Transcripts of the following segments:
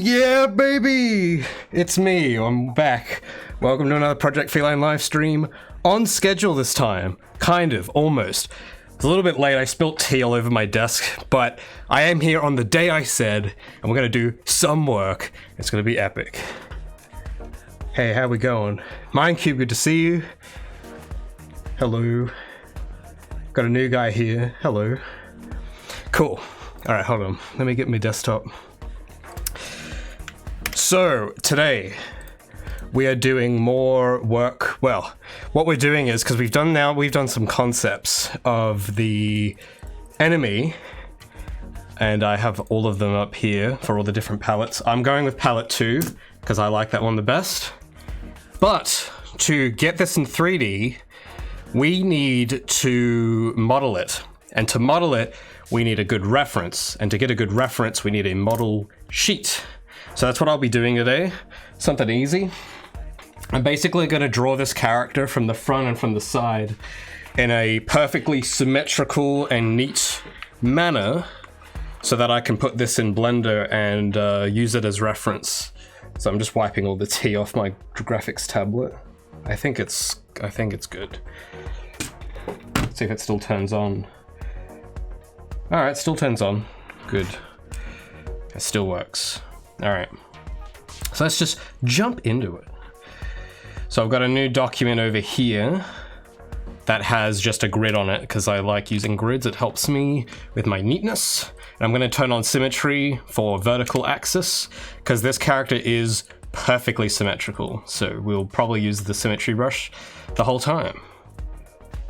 Yeah, baby! It's me, I'm back. Welcome to another Project Feline live stream. On schedule this time. Kind of, almost. It's a little bit late, I spilt tea all over my desk, but I am here on the day I said, and we're gonna do some work. It's gonna be epic. Hey, how we going? Mindcube, good to see you. Hello. Got a new guy here. Hello. Cool. Alright, hold on. Let me get my desktop. So, today, we are doing more work. Well, what we're doing is, because we've done some concepts of the enemy, and I have all of them up here for all the different palettes. I'm going with palette 2, because I like that one the best. But, to get this in 3D, we need to model it. And to model it, we need a good reference. And to get a good reference, we need a model sheet. So that's what I'll be doing today. Something easy. I'm basically going to draw this character from the front and from the side in a perfectly symmetrical and neat manner so that I can put this in Blender and use it as reference. So I'm just wiping all the tea off my graphics tablet. I think it's good. Let's see if it still turns on. Alright, still turns on. Good. It still works. Alright. So let's just jump into it. So I've got a new document over here that has just a grid on it because I like using grids. It helps me with my neatness. And I'm going to turn on symmetry for vertical axis because this character is perfectly symmetrical. So we'll probably use the symmetry brush the whole time.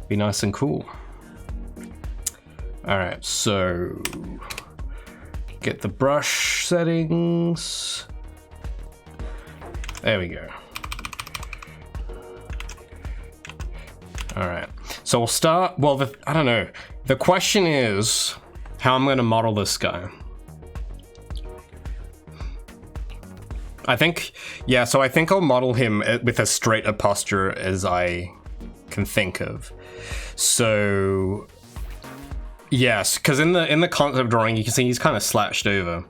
Be nice and cool. All right, so get the brush settings. There we go. All right, so we'll start, well, I don't know. The question is how I'm gonna model this guy. I think I'll model him with as straight a posture as I can think of. So, yes, because in the concept drawing, you can see he's kind of slouched over.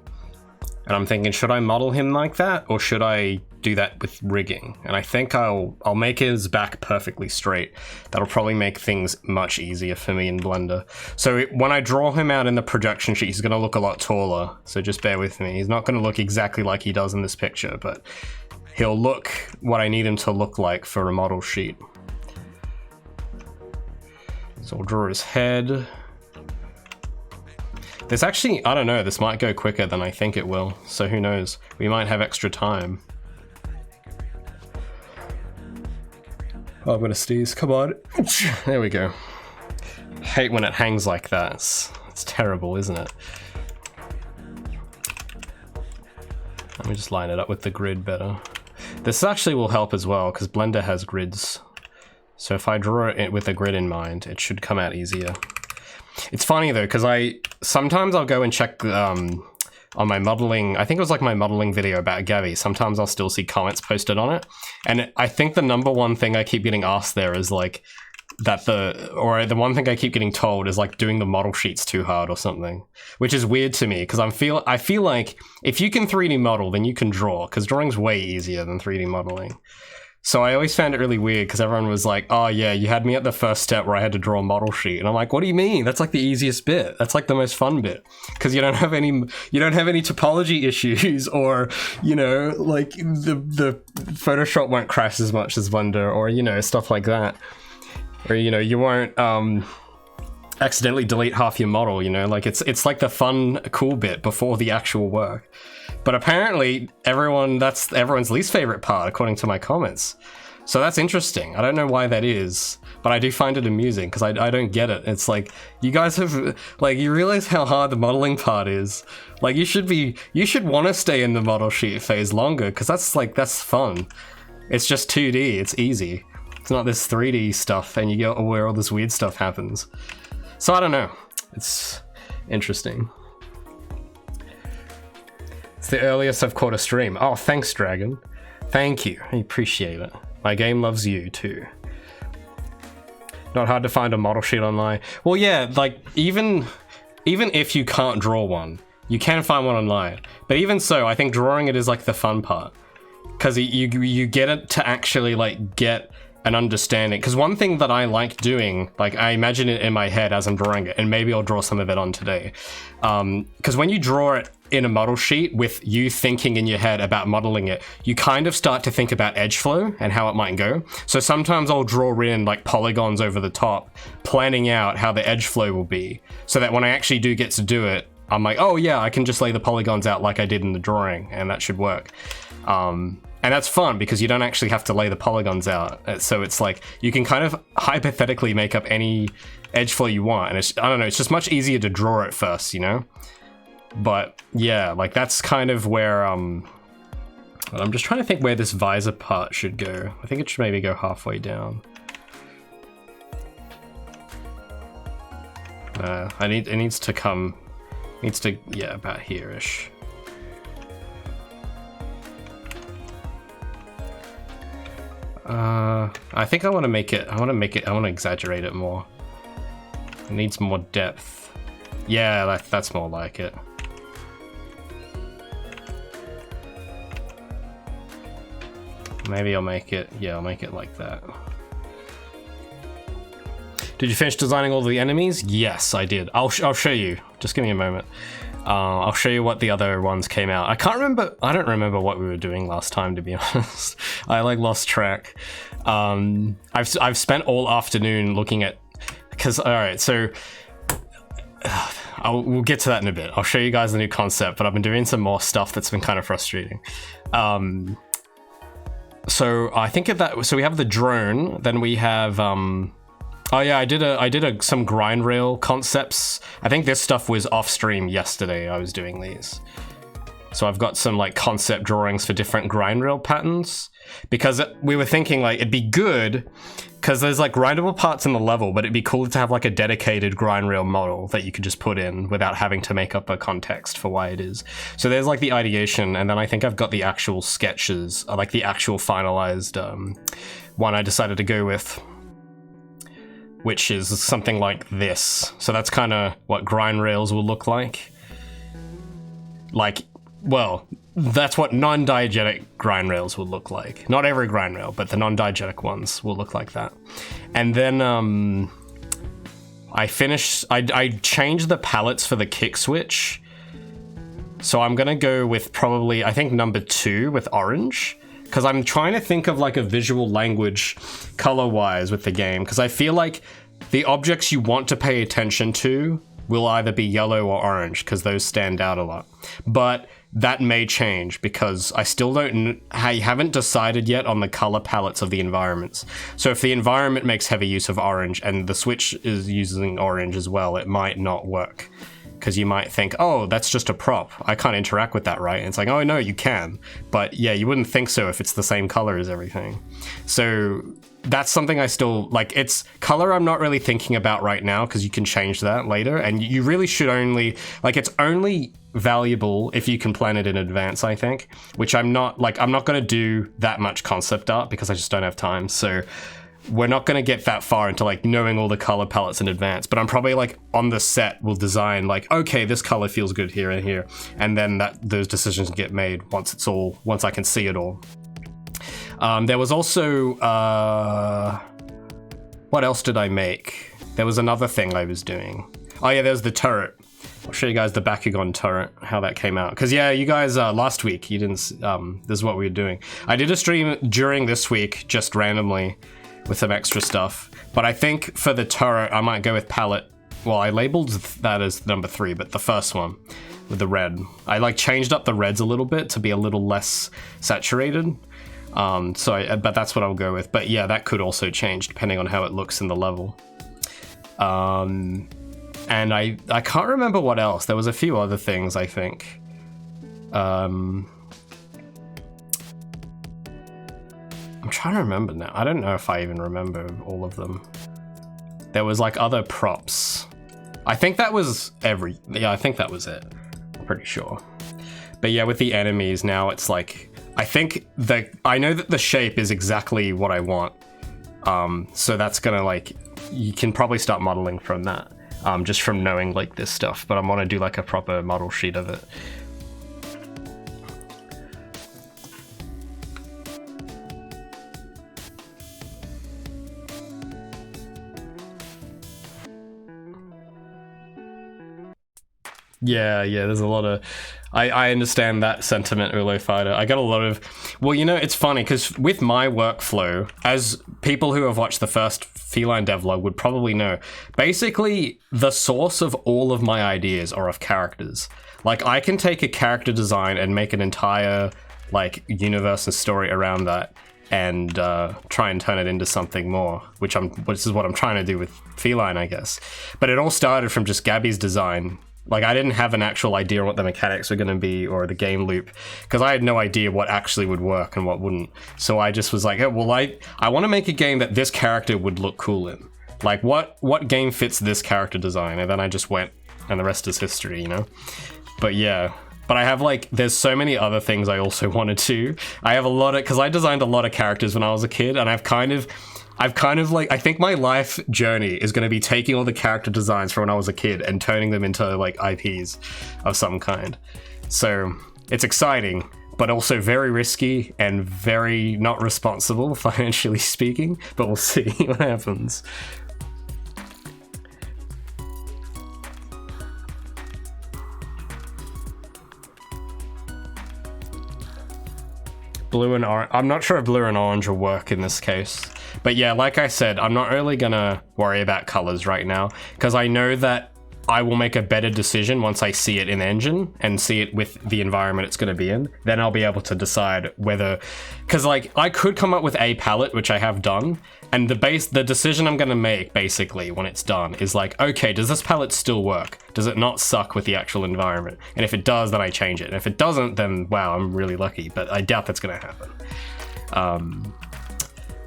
And I'm thinking, should I model him like that? Or should I do that with rigging? And I think I'll make his back perfectly straight. That'll probably make things much easier for me in Blender. So when I draw him out in the projection sheet, he's gonna look a lot taller. So just bear with me. He's not gonna look exactly like he does in this picture, but he'll look what I need him to look like for a model sheet. So we'll draw his head. This actually, I don't know, this might go quicker than I think it will, so who knows? We might have extra time. Oh, I'm gonna sneeze, come on. There we go. Hate when it hangs like that. It's terrible, isn't it? Let me just line it up with the grid better. This actually will help as well, because Blender has grids. So if I draw it with a grid in mind, it should come out easier. It's funny though, because sometimes I'll go and check on my modeling, I think it was like my modeling video about Gabby, sometimes I'll still see comments posted on it, and I think the number one thing I keep getting asked there is like, the one thing I keep getting told is like doing the model sheets too hard or something, which is weird to me, because I feel like if you can 3D model, then you can draw, because drawing's way easier than 3D modeling. So I always found it really weird because everyone was like, oh yeah, you had me at the first step where I had to draw a model sheet. And I'm like, what do you mean? That's like the easiest bit. That's like the most fun bit. Because you don't have any topology issues, or, you know, like the Photoshop won't crash as much as Blender, or, you know, stuff like that. Or, you know, you won't accidentally delete half your model, you know, like it's like the fun, cool bit before the actual work. But apparently that's everyone's least favorite part, according to my comments. So that's interesting. I don't know why that is, but I do find it amusing because I don't get it. It's like, you guys have, like, you realize how hard the modeling part is. Like, you should want to stay in the model sheet phase longer, because that's fun. It's just 2D, it's easy. It's not this 3D stuff and you get where all this weird stuff happens. So I don't know. It's interesting. It's the earliest I've caught a stream. Oh, thanks, Dragon. Thank you. I appreciate it. My game loves you, too. Not hard to find a model sheet online. Well, yeah, like, even if you can't draw one, you can find one online. But even so, I think drawing it is, like, the fun part. Because you get it to actually, like, get an understanding, because one thing that I like doing, like I imagine it in my head as I'm drawing it, and maybe I'll draw some of it on today, because when you draw it in a model sheet with you thinking in your head about modeling it, you kind of start to think about edge flow and how it might go. So sometimes I'll draw in like polygons over the top, planning out how the edge flow will be, so that when I actually do get to do it, I'm like, oh yeah, I can just lay the polygons out like I did in the drawing, and that should work. And that's fun because you don't actually have to lay the polygons out. So it's like, you can kind of hypothetically make up any edge flow you want. And it's, I don't know, it's just much easier to draw it first, you know? But yeah, like that's kind of where, I'm just trying to think where this visor part should go. I think it should maybe go halfway down. It needs to, yeah, about here-ish. I think I want to exaggerate it more. It needs more depth. Yeah, that's more like it. Maybe I'll make it like that. Did you finish designing all the enemies? Yes, I did. I'll show you. Just give me a moment. I'll show you what the other ones came out. I don't remember what we were doing last time, to be honest. I like lost track. I've spent all afternoon looking at, all right, so we'll get to that in a bit. I'll show you guys the new concept, but I've been doing some more stuff that's been kind of frustrating. So I think of that. So we have the drone, then we have, oh yeah, I did some grind rail concepts. I think this stuff was off stream yesterday. I was doing these. So I've got some like concept drawings for different grind rail patterns, because we were thinking like it'd be good because there's like grindable parts in the level, but it'd be cool to have like a dedicated grind rail model that you could just put in without having to make up a context for why it is. So there's like the ideation, and then I think I've got the actual sketches, like the actual finalized one I decided to go with, which is something like this. So that's kind of what grind rails will look like. Like, well, that's what non-diegetic grind rails will look like. Not every grind rail, but the non-diegetic ones will look like that. And then I changed the palettes for the kick switch. So I'm gonna go with probably, I think number 2 with orange, because I'm trying to think of like a visual language color-wise with the game, because I feel like the objects you want to pay attention to will either be yellow or orange, because those stand out a lot. But that may change, because I still haven't decided yet on the color palettes of the environments. So if the environment makes heavy use of orange and the Switch is using orange as well, it might not work. Because you might think, oh, that's just a prop. I can't interact with that, right? And it's like, oh, no, you can. But yeah, you wouldn't think so if it's the same color as everything. So that's something I still, like, it's color I'm not really thinking about right now, because you can change that later. And you really should only, like, it's only valuable if you can plan it in advance, I think. Which I'm not going to do that much concept art because I just don't have time. So we're not going to get that far into like knowing all the color palettes in advance, but I'm probably like on the set will design like, okay, this color feels good here and here, and then those decisions get made once I can see it all. There was also what else did I make? There was another thing I was doing. Oh yeah, there's the turret. I'll show you guys the Bakugan turret, how that came out. Because yeah, you guys, last week, you didn't, this is what we were doing. I did a stream during this week, just randomly, with some extra stuff. But I think for the turret, I might go with palette. Well, I labeled that as number 3, but the first one with the red. I like changed up the reds a little bit to be a little less saturated. But that's what I'll go with. But yeah, that could also change depending on how it looks in the level. And I can't remember what else. There was a few other things, I think. I'm trying to remember now. I don't know if I even remember all of them. There was like other props. I think that was I think that was it. I'm pretty sure. But yeah, with the enemies now, it's like, I know that the shape is exactly what I want. So that's gonna like, you can probably start modeling from that. Just from knowing like this stuff, but I want to do like a proper model sheet of it. Yeah, there's a lot of... I understand that sentiment, Ulo Fighter. I got a lot of... Well, you know, it's funny, because with my workflow, as people who have watched the first Feline Devlog would probably know, basically, the source of all of my ideas are of characters. Like, I can take a character design and make an entire, like, universe and story around that, and try and turn it into something more, which is what I'm trying to do with Feline, I guess. But it all started from just Gabby's design. Like, I didn't have an actual idea on what the mechanics were going to be or the game loop, because I had no idea what actually would work and what wouldn't. So I just was like, oh, well, I want to make a game that this character would look cool in. Like, what game fits this character design? And then I just went, and the rest is history, you know? But yeah. But I have, like, there's so many other things I also wanted to. I have a lot of, because I designed a lot of characters when I was a kid, and I've kind of like, I think my life journey is going to be taking all the character designs from when I was a kid and turning them into, like, IPs of some kind. So it's exciting, but also very risky and very not responsible, financially speaking, but we'll see what happens. Blue and orange. I'm not sure if blue and orange will work in this case. But yeah, like I said, I'm not really gonna worry about colors right now, because I know that I will make a better decision once I see it in engine and see it with the environment it's gonna be in. Then I'll be able to decide whether, because like I could come up with a palette, which I have done, and the decision I'm gonna make basically when it's done is like, okay, does this palette still work? Does it not suck with the actual environment? And if it does, then I change it. And if it doesn't, then wow, I'm really lucky, but I doubt that's gonna happen.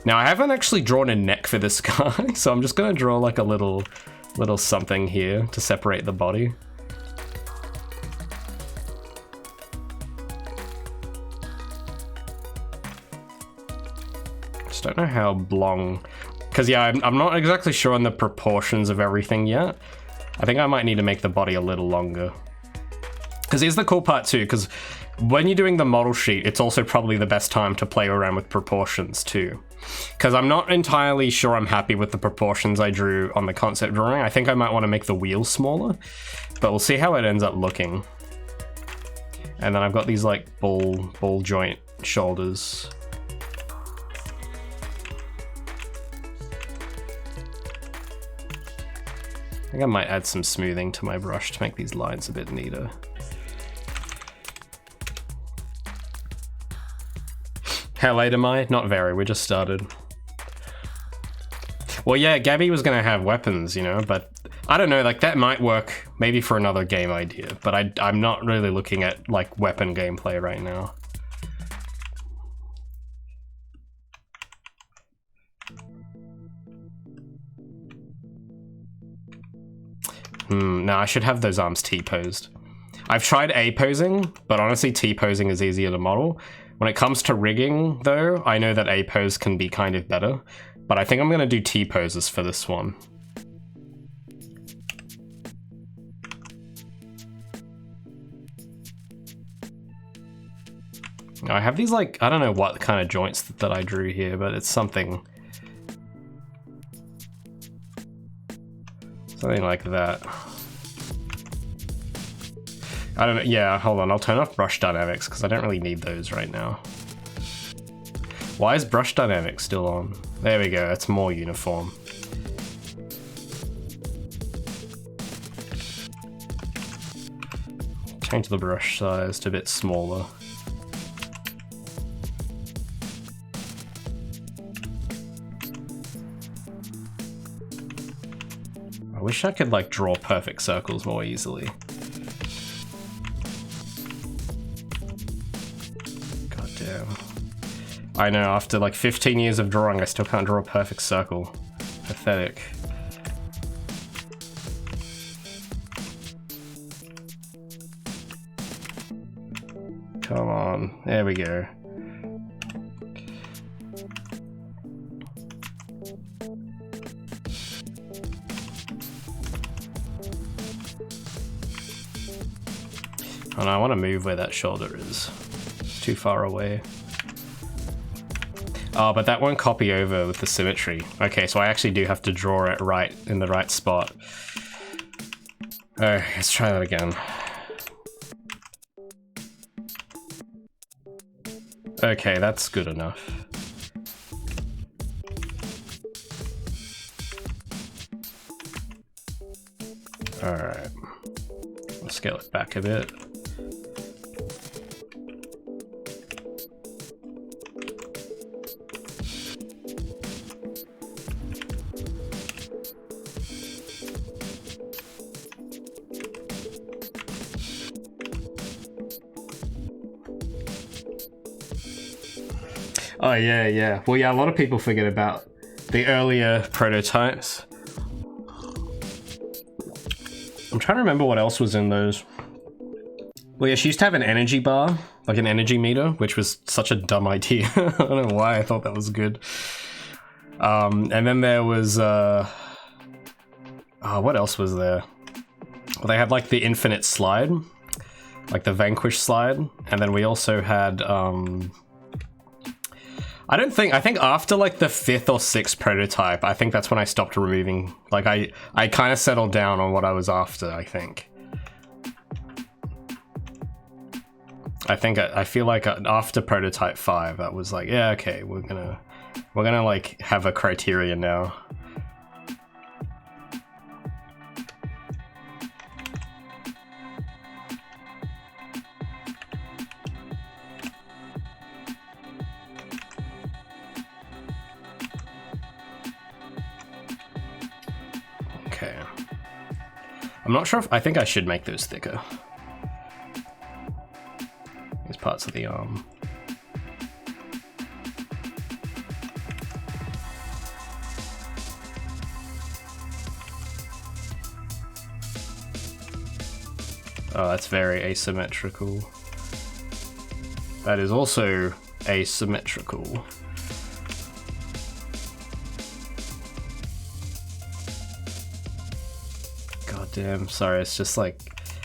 Now I haven't actually drawn a neck for this guy, so I'm just gonna draw like a little something here to separate the body. Just don't know how long, because yeah, I'm not exactly sure on the proportions of everything yet. I think I might need to make the body a little longer. Because here's the cool part too, because when you're doing the model sheet, it's also probably the best time to play around with proportions too. Because I'm not entirely sure I'm happy with the proportions I drew on the concept drawing. I think I might want to make the wheels smaller, but we'll see how it ends up looking. And then I've got these like ball joint shoulders. I think I might add some smoothing to my brush to make these lines a bit neater. How late am I? Not very, we just started. Well, yeah, Gabby was gonna have weapons, you know, but I don't know, like that might work maybe for another game idea, but I'm not really looking at like weapon gameplay right now. No, I should have those arms T-posed. I've tried A-posing, but honestly T-posing is easier to model. When it comes to rigging, though, I know that A-pose can be kind of better, but I think I'm going to do T-poses for this one. I have these, like, I don't know what kind of joints that I drew here, but it's something like that. I don't know, yeah, hold on, I'll turn off brush dynamics because I don't really need those right now. Why is brush dynamics still on? There we go, it's more uniform. Change the brush size to a bit smaller. I wish I could like draw perfect circles more easily. God damn. I know, after like 15 years of drawing, I still can't draw a perfect circle. Pathetic. Come on, there we go. Oh no, I want to move where that shoulder is. It's too far away. Oh, but that won't copy over with the symmetry. Okay, so I actually do have to draw it right in the right spot. Oh, let's try that again. Okay, that's good enough. Alright. Let's scale it back a bit. Oh yeah, yeah. Well, yeah, a lot of people forget about the earlier prototypes. I'm trying to remember what else was in those. Well, yeah, she used to have an energy bar, like an energy meter, which was such a dumb idea. I don't know why I thought that was good. And then there was, what else was there? Well, they had like the infinite slide, like the Vanquish slide. And then we also had, I think after like the 5th or 6th prototype, I think that's when I stopped removing, like I kind of settled down on what I was after, I think. I feel like after prototype 5, that was like, yeah, okay, we're gonna like have a criteria now. Okay. I'm not sure if, I think I should make those thicker. These parts of the arm. Oh, that's very asymmetrical. That is also asymmetrical. God damn, sorry, it's just like,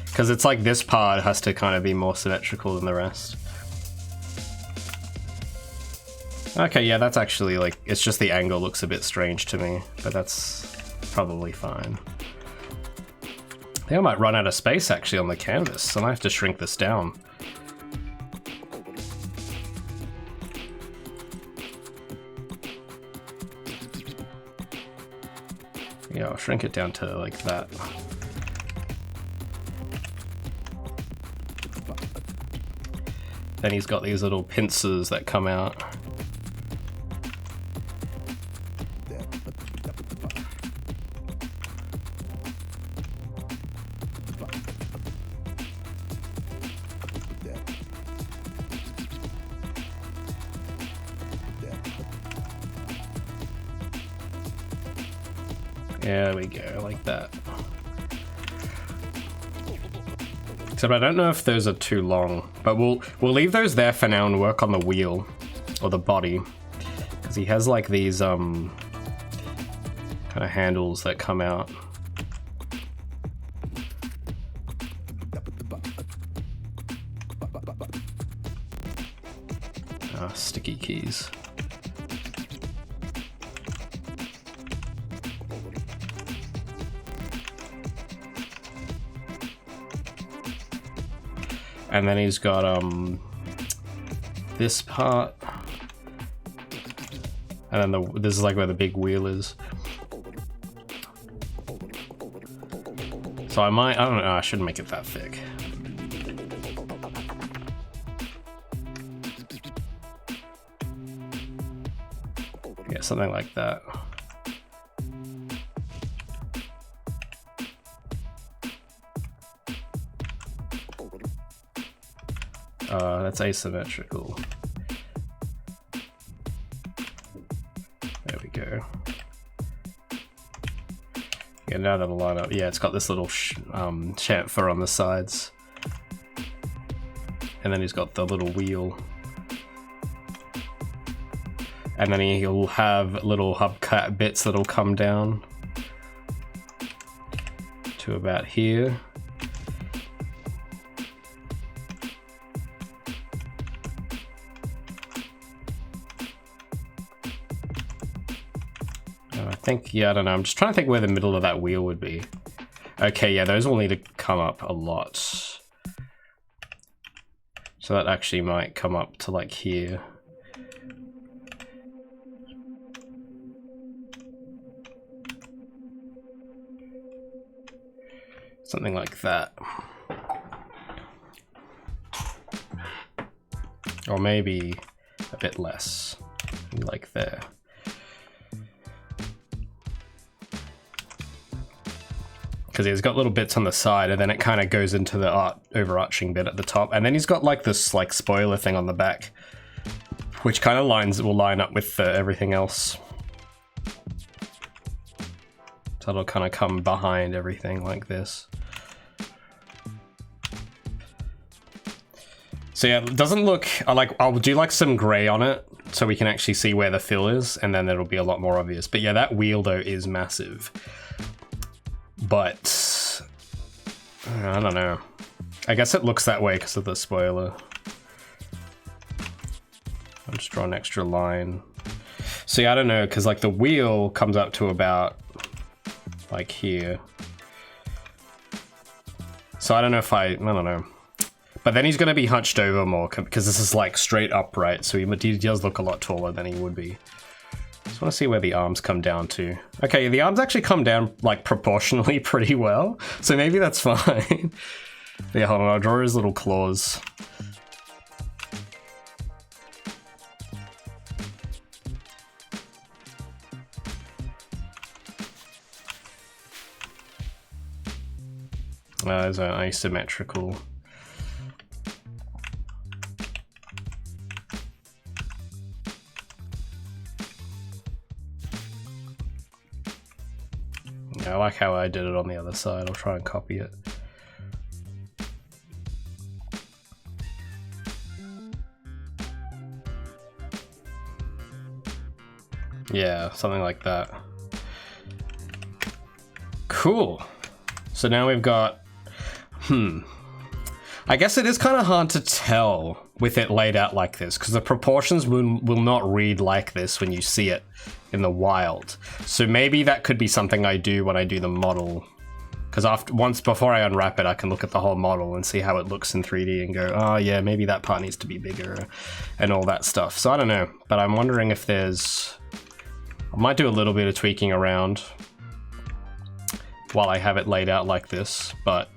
because it's like this part has to kind of be more symmetrical than the rest. Okay, yeah, that's actually like, it's just the angle looks a bit strange to me, but that's probably fine. I think I might run out of space actually on the canvas, so I might have to shrink this down. Yeah, I'll shrink it down to like that. Then he's got these little pincers that come out. There we go, like that. Except I don't know if those are too long, but we'll leave those there for now and work on the wheel or the body, because he has like these kind of handles that come out. Sticky keys. And then he's got this part, and then this is like where the big wheel is. So I don't know, I shouldn't make it that thick. Yeah, something like that. That's asymmetrical. There we go. Yeah, now that'll line up. Yeah, it's got this little chamfer on the sides. And then he's got the little wheel. And then he'll have little hubcap bits that'll come down to about here. Yeah, I don't know, I'm just trying to think where the middle of that wheel would be. Okay, yeah, those will need to come up a lot. So that actually might come up to like here. Something like that. Or maybe a bit less, like there. Because he's got little bits on the side, and then it kind of goes into the overarching bit at the top, and then he's got like this like spoiler thing on the back, which kind of will line up with everything else. So it'll kind of come behind everything like this. So yeah, it doesn't look, I'll do like some gray on it so we can actually see where the fill is, and then it'll be a lot more obvious. But yeah, that wheel though is massive. But I don't know. I guess it looks that way because of the spoiler. I'll just draw an extra line. See, I don't know, because like the wheel comes up to about like here. So I don't know if I don't know. But then he's going to be hunched over more because this is like straight upright, so he does look a lot taller than he would be. Just want to see where the arms come down to. Okay, the arms actually come down like proportionally pretty well, so maybe that's fine. But yeah, hold on, I'll draw his little claws. There's an asymmetrical. I like how I did it on the other side. I'll try and copy it. Yeah, something like that. Cool. So now we've got, I guess it is kind of hard to tell with it laid out like this, because the proportions will not read like this when you see it in the wild. So maybe that could be something I do when I do the model, because before I unwrap it, I can look at the whole model and see how it looks in 3D and go, oh yeah, maybe that part needs to be bigger and all that stuff. So I don't know, but I'm wondering if I might do a little bit of tweaking around while I have it laid out like this, but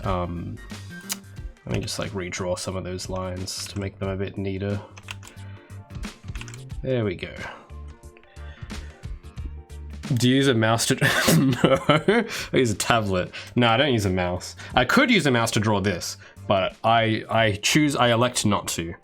let me just like redraw some of those lines to make them a bit neater. There we go. Do you use a mouse to... No, I use a tablet. No, I don't use a mouse. I could use a mouse to draw this, but I elect not to.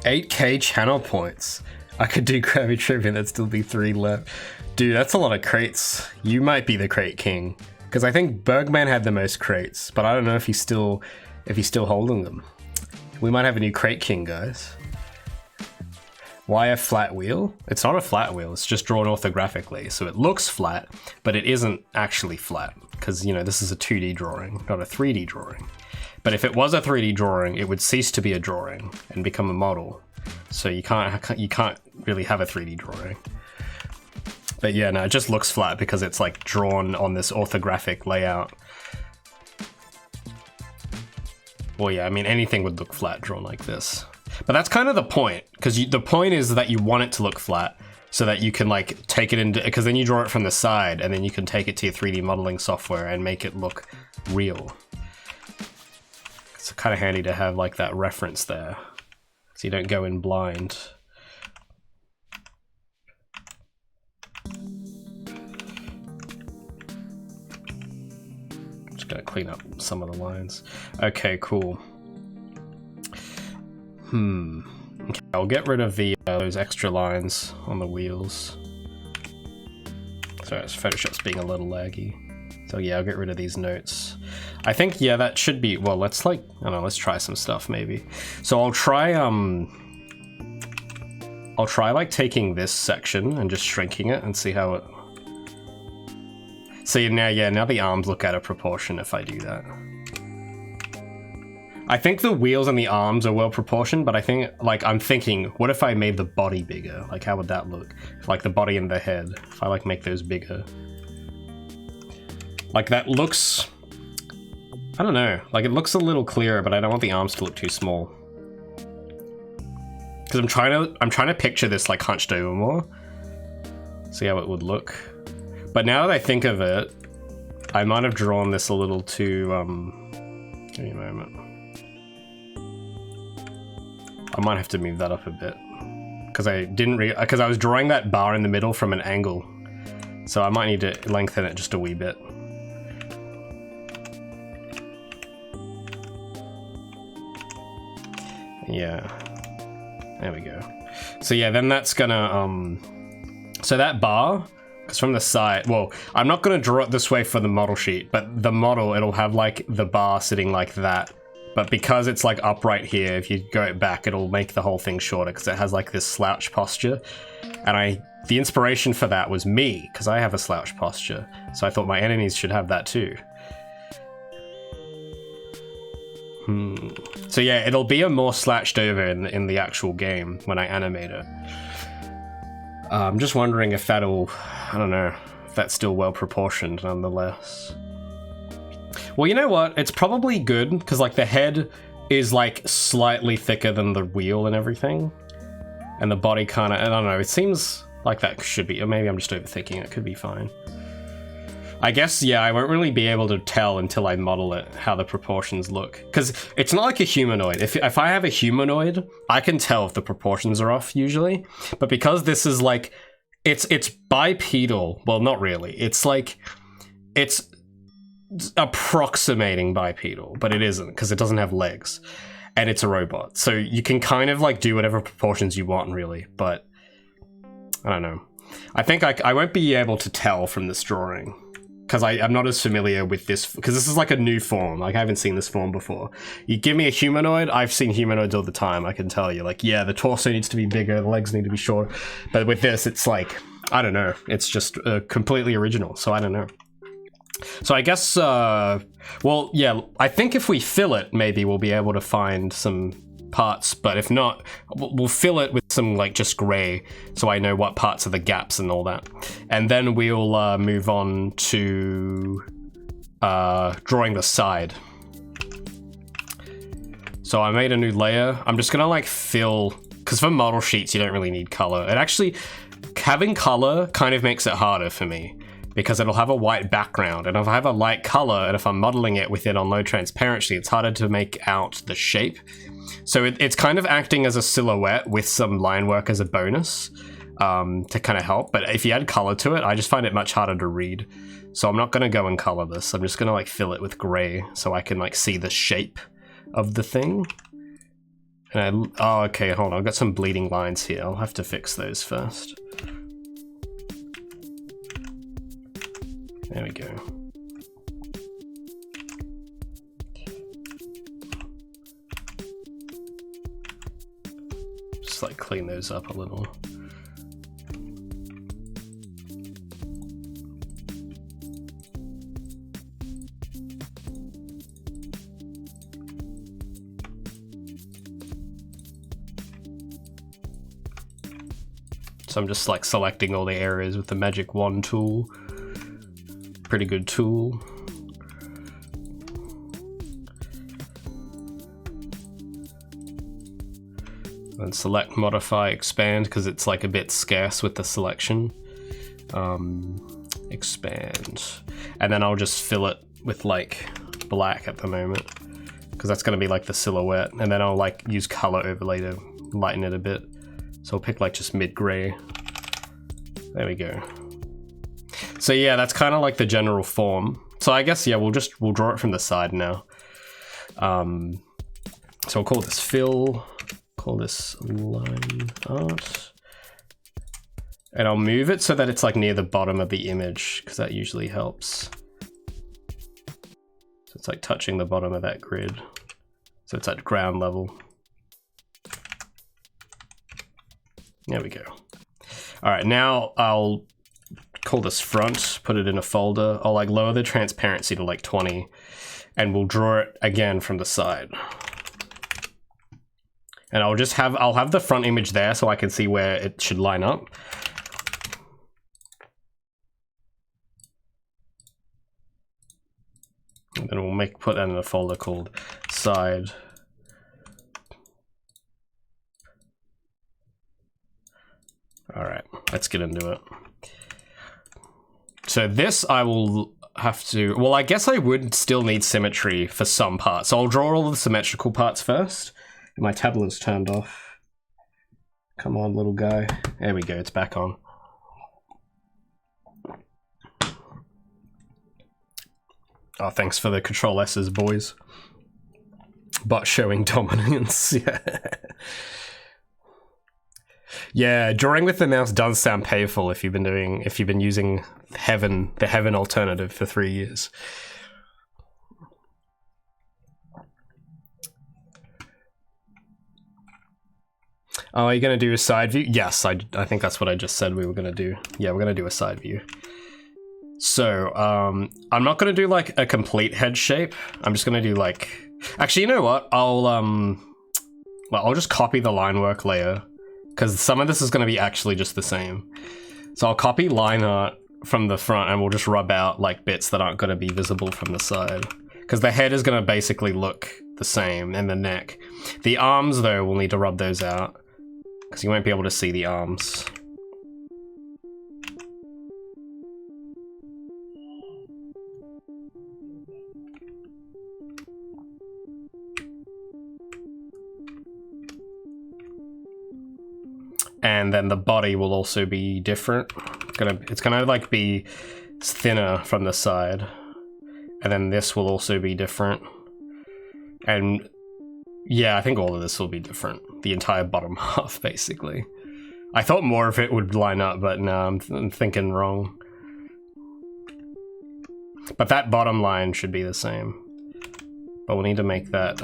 $8K channel points. I could do Krabby Trivia, that'd still be 3 left. Dude, that's a lot of crates. You might be the crate king. Because I think Bergman had the most crates, but I don't know if he's still holding them. We might have a new crate king, guys. Why a flat wheel? It's not a flat wheel, it's just drawn orthographically. So it looks flat, but it isn't actually flat. Because, you know, this is a 2D drawing, not a 3D drawing. But if it was a 3D drawing, it would cease to be a drawing and become a model. So you can't really have a 3D drawing. But yeah, no, it just looks flat because it's like drawn on this orthographic layout. Well, yeah, I mean, anything would look flat drawn like this. But that's kind of the point, because the point is that you want it to look flat so that you can like take it into, because then you draw it from the side and then you can take it to your 3D modeling software and make it look real. It's kind of handy to have like that reference there, so you don't go in blind. Just gotta clean up some of the lines. Okay, cool. Okay, I'll get rid of the those extra lines on the wheels. Sorry, Photoshop's being a little laggy. So yeah, I'll get rid of these notes. I think, yeah, that should be, well, let's like, I don't know, let's try some stuff maybe. So I'll try like taking this section and just shrinking it and see how it... See, now, yeah, now the arms look out of proportion if I do that. I think the wheels and the arms are well proportioned, but I think, like, I'm thinking, what if I made the body bigger? Like, how would that look? Like the body and the head, if I like make those bigger. Like that looks, I don't know, like it looks a little clearer, but I don't want the arms to look too small. because I'm trying to picture this like hunched over more, see how it would look. But now that I think of it, I might have drawn this a little too. Give me a moment. I might have to move that up a bit because because I was drawing that bar in the middle from an angle, so I might need to lengthen it just a wee bit. Yeah, there we go. So yeah, then that's gonna so that bar, because from the side, well, I'm not gonna draw it this way for the model sheet, but the model, it'll have like the bar sitting like that. But because it's like upright here, if you go it back, it'll make the whole thing shorter because it has like this slouch posture. And the inspiration for that was me, because I have a slouch posture. So I thought my enemies should have that too. So yeah, it'll be a more slouched over in the actual game when I animate it. I'm just wondering if that'll, I don't know, if that's still well proportioned nonetheless. Well, you know what? It's probably good because like the head is like slightly thicker than the wheel and everything. And the body kind of, I don't know, it seems like that should be, or maybe I'm just overthinking it, could be fine. I guess, yeah, I won't really be able to tell until I model it how the proportions look. Because it's not like a humanoid. If I have a humanoid, I can tell if the proportions are off usually. But because this is like, it's bipedal, well, not really. It's like, it's approximating bipedal, but it isn't because it doesn't have legs and it's a robot. So you can kind of like do whatever proportions you want really, but I don't know. I think I won't be able to tell from this drawing because I'm not as familiar with this, because this is like a new form. Like I haven't seen this form before. You give me a humanoid, I've seen humanoids all the time. I can tell you like, yeah, the torso needs to be bigger, the legs need to be shorter. But with this, it's like, I don't know. It's just completely original. So I don't know. So I guess, well, yeah, I think if we fill it, maybe we'll be able to find some parts, but if not, we'll fill it with some like just gray so I know what parts are the gaps and all that. And then we'll move on to drawing the side. So I made a new layer. I'm just gonna like fill, because for model sheets, you don't really need color. It actually, having color kind of makes it harder for me, because it'll have a white background, and if I have a light color and if I'm modeling it with it on low transparency, it's harder to make out the shape. So it's kind of acting as a silhouette with some line work as a bonus to kind of help. But if you add color to it, I just find it much harder to read. So I'm not gonna go and color this. I'm just gonna like fill it with gray so I can like see the shape of the thing. And oh, okay, hold on, I've got some bleeding lines here. I'll have to fix those first. There we go. Just like clean those up a little. So I'm just like selecting all the areas with the magic wand tool. Pretty good tool. And select, modify, expand, because it's like a bit scarce with the selection. Expand. And then I'll just fill it with like black at the moment, because that's going to be like the silhouette. And then I'll like use color overlay to lighten it a bit. So I'll pick like just mid-gray. There we go. So yeah, that's kind of like the general form. So I guess, yeah, we'll draw it from the side now. So we'll call this fill, call this line art. And I'll move it so that it's like near the bottom of the image, because that usually helps. So it's like touching the bottom of that grid. So it's at ground level. There we go. All right, now I'll call this front, put it in a folder. I'll like lower the transparency to like 20, and we'll draw it again from the side. And I'll have the front image there so I can see where it should line up. And then we'll put that in a folder called side. All right, let's get into it. So this I will have to, well, I guess I would still need symmetry for some parts. So I'll draw all the symmetrical parts first. My tablet's turned off. Come on, little guy. There we go, it's back on. Oh, thanks for the Control S's, boys. But showing dominance, yeah. Yeah, drawing with the mouse does sound painful if you've been using the Heaven alternative for 3 years. Oh, are you gonna do a side view? Yes, I think that's what I just said we were gonna do. Yeah, we're gonna do a side view. So, I'm not gonna do like a complete head shape. I'm just gonna do like, actually, you know what? I'll just copy the line work layer, because some of this is gonna be actually just the same. So I'll copy line art from the front and we'll just rub out like bits that aren't gonna be visible from the side. Because the head is gonna basically look the same, and the neck. The arms though, we'll need to rub those out, because you won't be able to see the arms. And then the body will also be different. It's gonna like be thinner from the side. And then this will also be different. And yeah, I think all of this will be different. The entire bottom half, basically. I thought more of it would line up, but no, I'm thinking wrong. But that bottom line should be the same. But we'll need to make that,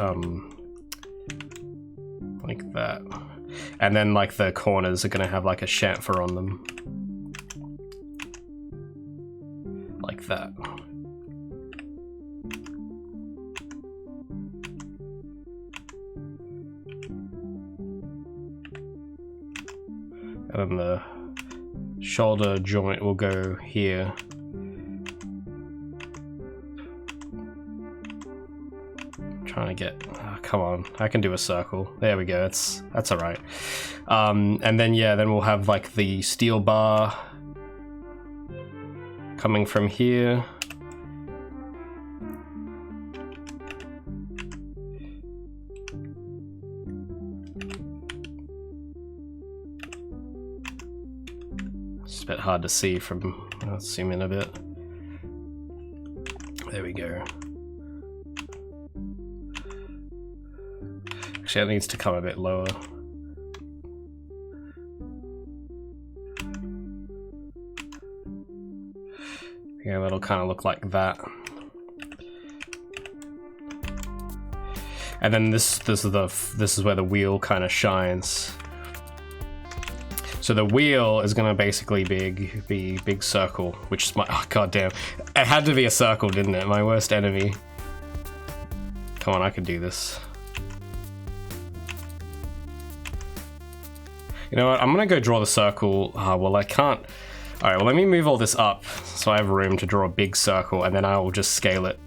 like that. And then, like, the corners are gonna have, like, a chamfer on them. Like that. And then the shoulder joint will go here. Trying to get, oh, come on, I can do a circle. There we go, that's all right. And then yeah, then we'll have like the steel bar coming from here. It's a bit hard to see from, let's zoom in a bit. There we go. Actually, it needs to come a bit lower. Yeah, that'll kind of look like that. And then this is where the wheel kind of shines. So the wheel is gonna basically be big circle, which is my, oh god damn. It had to be a circle, didn't it? My worst enemy. Come on, I can do this. You know what, I'm gonna go draw the circle. Oh, well, I can't. All right, well, let me move all this up so I have room to draw a big circle, and then I will just scale it.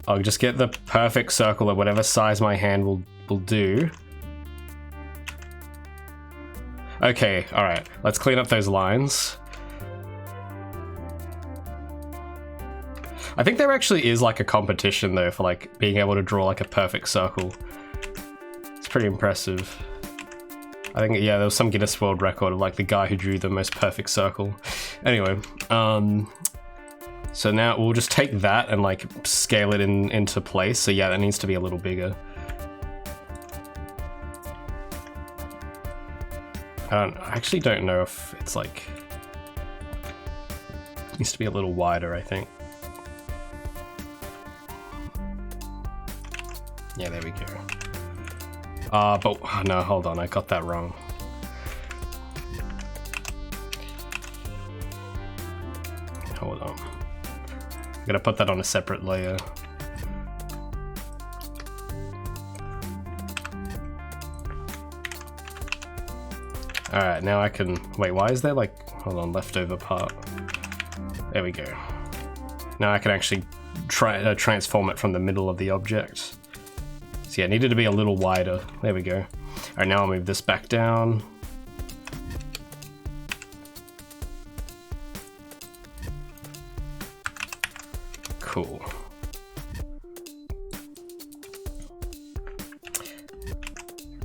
I'll just get the perfect circle of whatever size my hand will do. Okay, all right, let's clean up those lines. I think there actually is like a competition though for like being able to draw like a perfect circle. It's pretty impressive. I think, yeah, there was some Guinness World Record of like the guy who drew the most perfect circle. Anyway, so now we'll just take that and like scale it into place. So yeah, that needs to be a little bigger. I actually don't know if it's like, it needs to be a little wider, I think. Yeah, there we go. But oh, no, hold on, I got that wrong. Hold on. I'm gonna put that on a separate layer. Alright, now I can, wait, why is there like, hold on, leftover part? There we go. Now I can actually transform it from the middle of the object. So yeah, it needed to be a little wider. There we go. Alright, now I'll move this back down.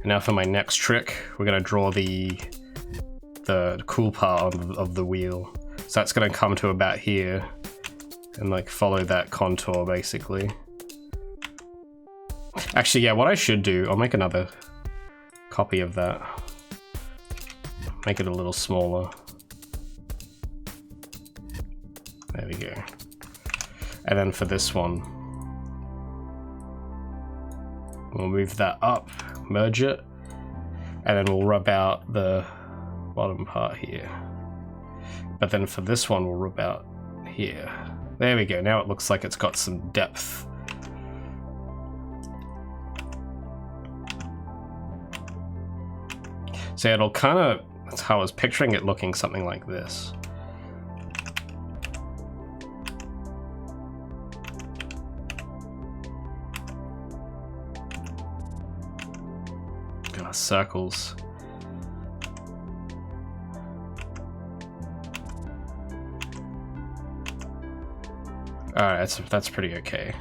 Now for my next trick, we're gonna draw the cool part of the wheel. So that's gonna come to about here and like follow that contour basically. Actually, yeah, what I should do, I'll make another copy of that. Make it a little smaller. There we go. And then for this one, we'll move that up, merge it, and then we'll rub out the bottom part here. But then for this one, we'll rub out here. There we go. Now it looks like it's got some depth. So it'll kind of, that's how I was picturing it looking, something like this. Circles. Alright, that's pretty okay.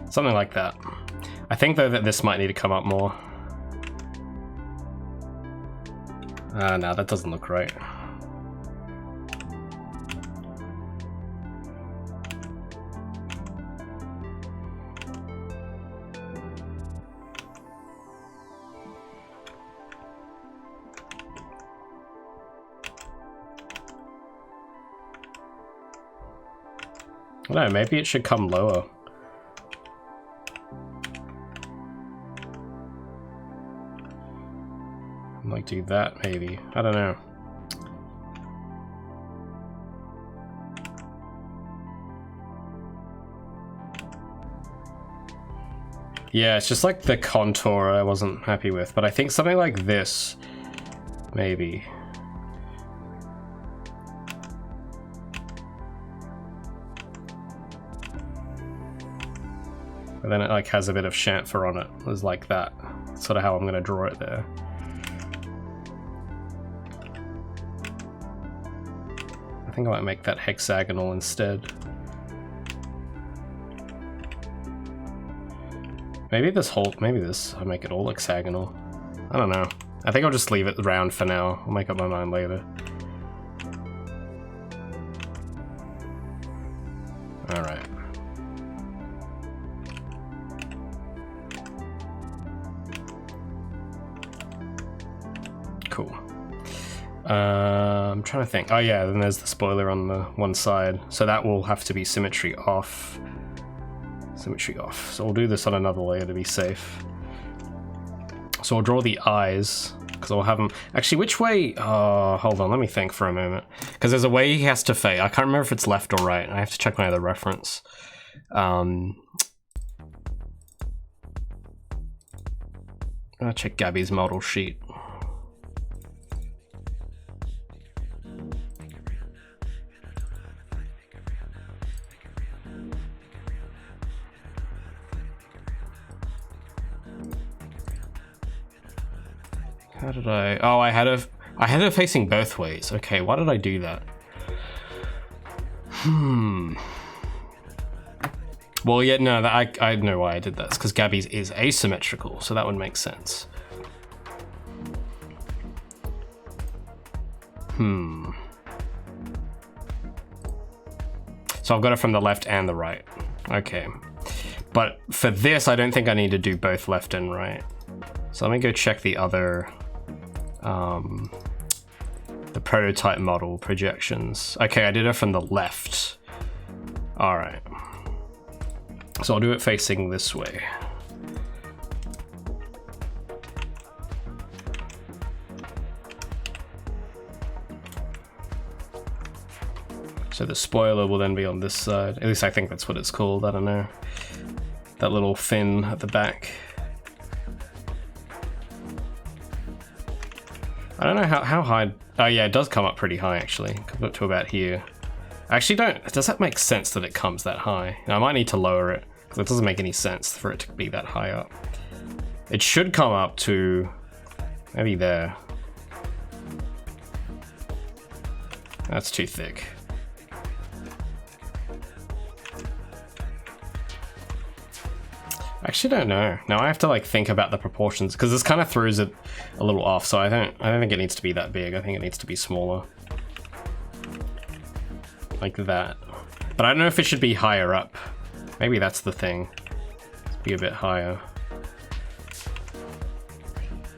Something like that. I think though that this might need to come up more. No, that doesn't look right. I don't know, maybe it should come lower. Like do that maybe, I don't know. Yeah, it's just like the contour I wasn't happy with, but I think something like this, maybe. But then it like has a bit of chamfer on it, it's like that. That's sort of how I'm gonna draw it there. I think I might make that hexagonal instead. Maybe this, I make it all hexagonal. I don't know. I think I'll just leave it round for now. I'll make up my mind later. Alright. Cool. I'm trying to think. Oh yeah, then there's the spoiler on the one side. So that will have to be symmetry off. Symmetry off. So we'll do this on another layer to be safe. So I'll draw the eyes, because I'll have them... Actually, which way... hold on, let me think for a moment. Because there's a way he has to face. I can't remember if it's left or right. I have to check my other reference. I'll check Gabby's model sheet. How did I... Oh, I had it facing both ways. Okay, why did I do that? Well, yeah, no, I know why I did that. It's because Gabby's is asymmetrical, so that would make sense. So I've got it from the left and the right. Okay. But for this, I don't think I need to do both left and right. So let me go check the other... the prototype model projections. Okay, I did it from the left. All right. So I'll do it facing this way. So the spoiler will then be on this side. At least I think that's what it's called. I don't know. That little fin at the back. I don't know how high... Oh yeah, it does come up pretty high actually. Comes up to about here. I actually don't... Does that make sense that it comes that high? Now, I might need to lower it. because it doesn't make any sense for it to be that high up. It should come up to maybe there. That's too thick. I actually don't know. Now I have to like think about the proportions because this kind of throws it a little off. So I don't think it needs to be that big. I think it needs to be smaller, like that. But I don't know if it should be higher up. Maybe that's the thing. Let's be a bit higher,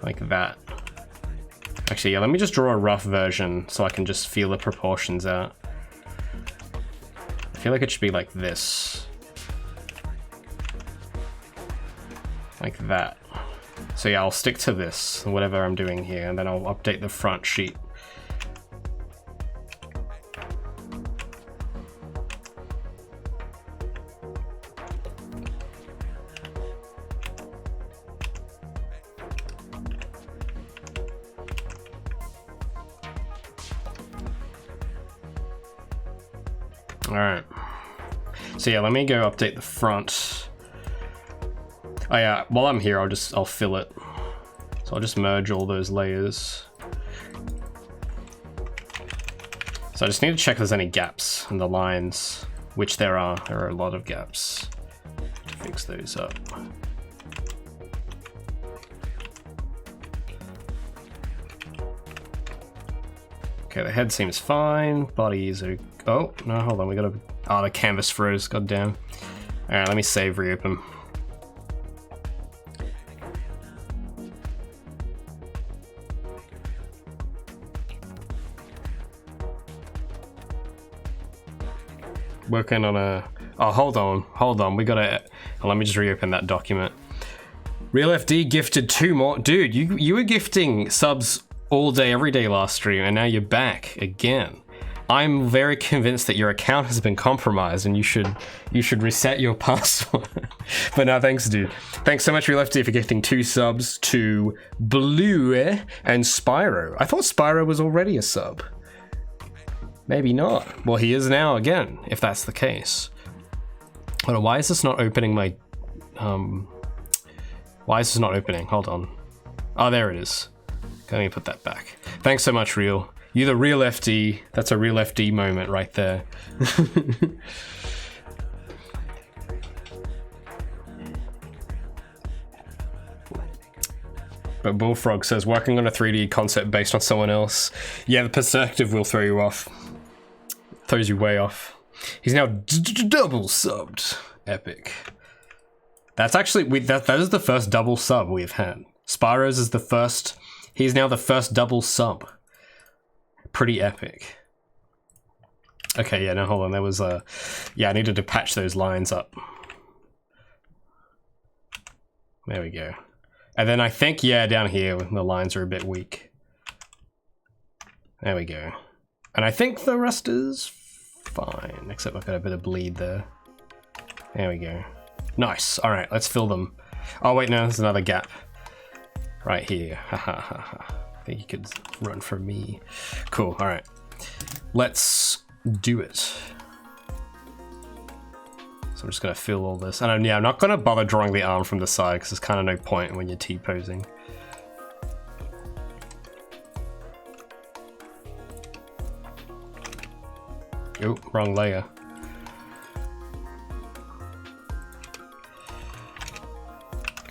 like that. Actually, yeah. Let me just draw a rough version so I can just feel the proportions out. I feel like it should be like this. Like that. So yeah, I'll stick to this, whatever I'm doing here, and then I'll update the front sheet. Alright. So yeah, let me go update the front. Oh yeah, while I'm here, I'll fill it. So I'll just merge all those layers. So I just need to check if there's any gaps in the lines, which there are. There are a lot of gaps. Fix those up. Okay, the head seems fine. Bodies are... Oh, no, hold on, we gotta... Oh, the canvas froze, goddamn. Alright, let me save, reopen. Working on a... Oh, hold on, we gotta... Oh, let me just reopen that document. Real FD gifted 2 more... Dude, you were gifting subs all day, every day last stream, and now you're back again. I'm very convinced that your account has been compromised and you should reset your password. But no, thanks, dude. Thanks so much, Real FD, for gifting 2 subs to Blue and Spyro. I thought Spyro was already a sub. Maybe not. Well, he is now again, if that's the case. Hold on, why is this not opening my... Why is this not opening? Hold on. Oh, there it is. Let me put that back. Thanks so much, Real. You're the Real FD. That's a Real FD moment right there. But Bullfrog says, working on a 3D concept based on someone else. Yeah, the perspective will throw you off. Throws you way off. He's now double subbed. Epic. That's actually, that is the first double sub we've had. Spyro's is the first, he's now the first double sub. Pretty epic. Okay, yeah, no, hold on, there was a... Yeah, I needed to patch those lines up. There we go. And then I think, yeah, down here, the lines are a bit weak. There we go. And I think the rest is fine, except I've got a bit of bleed there. There we go. Nice, all right, let's fill them. Oh wait, no, there's another gap. Right here, ha ha ha ha. I think you could run from me. Cool, all right. Let's do it. So I'm just gonna fill all this. And yeah, I'm not gonna bother drawing the arm from the side because there's kind of no point when you're T-posing. Oh, wrong layer.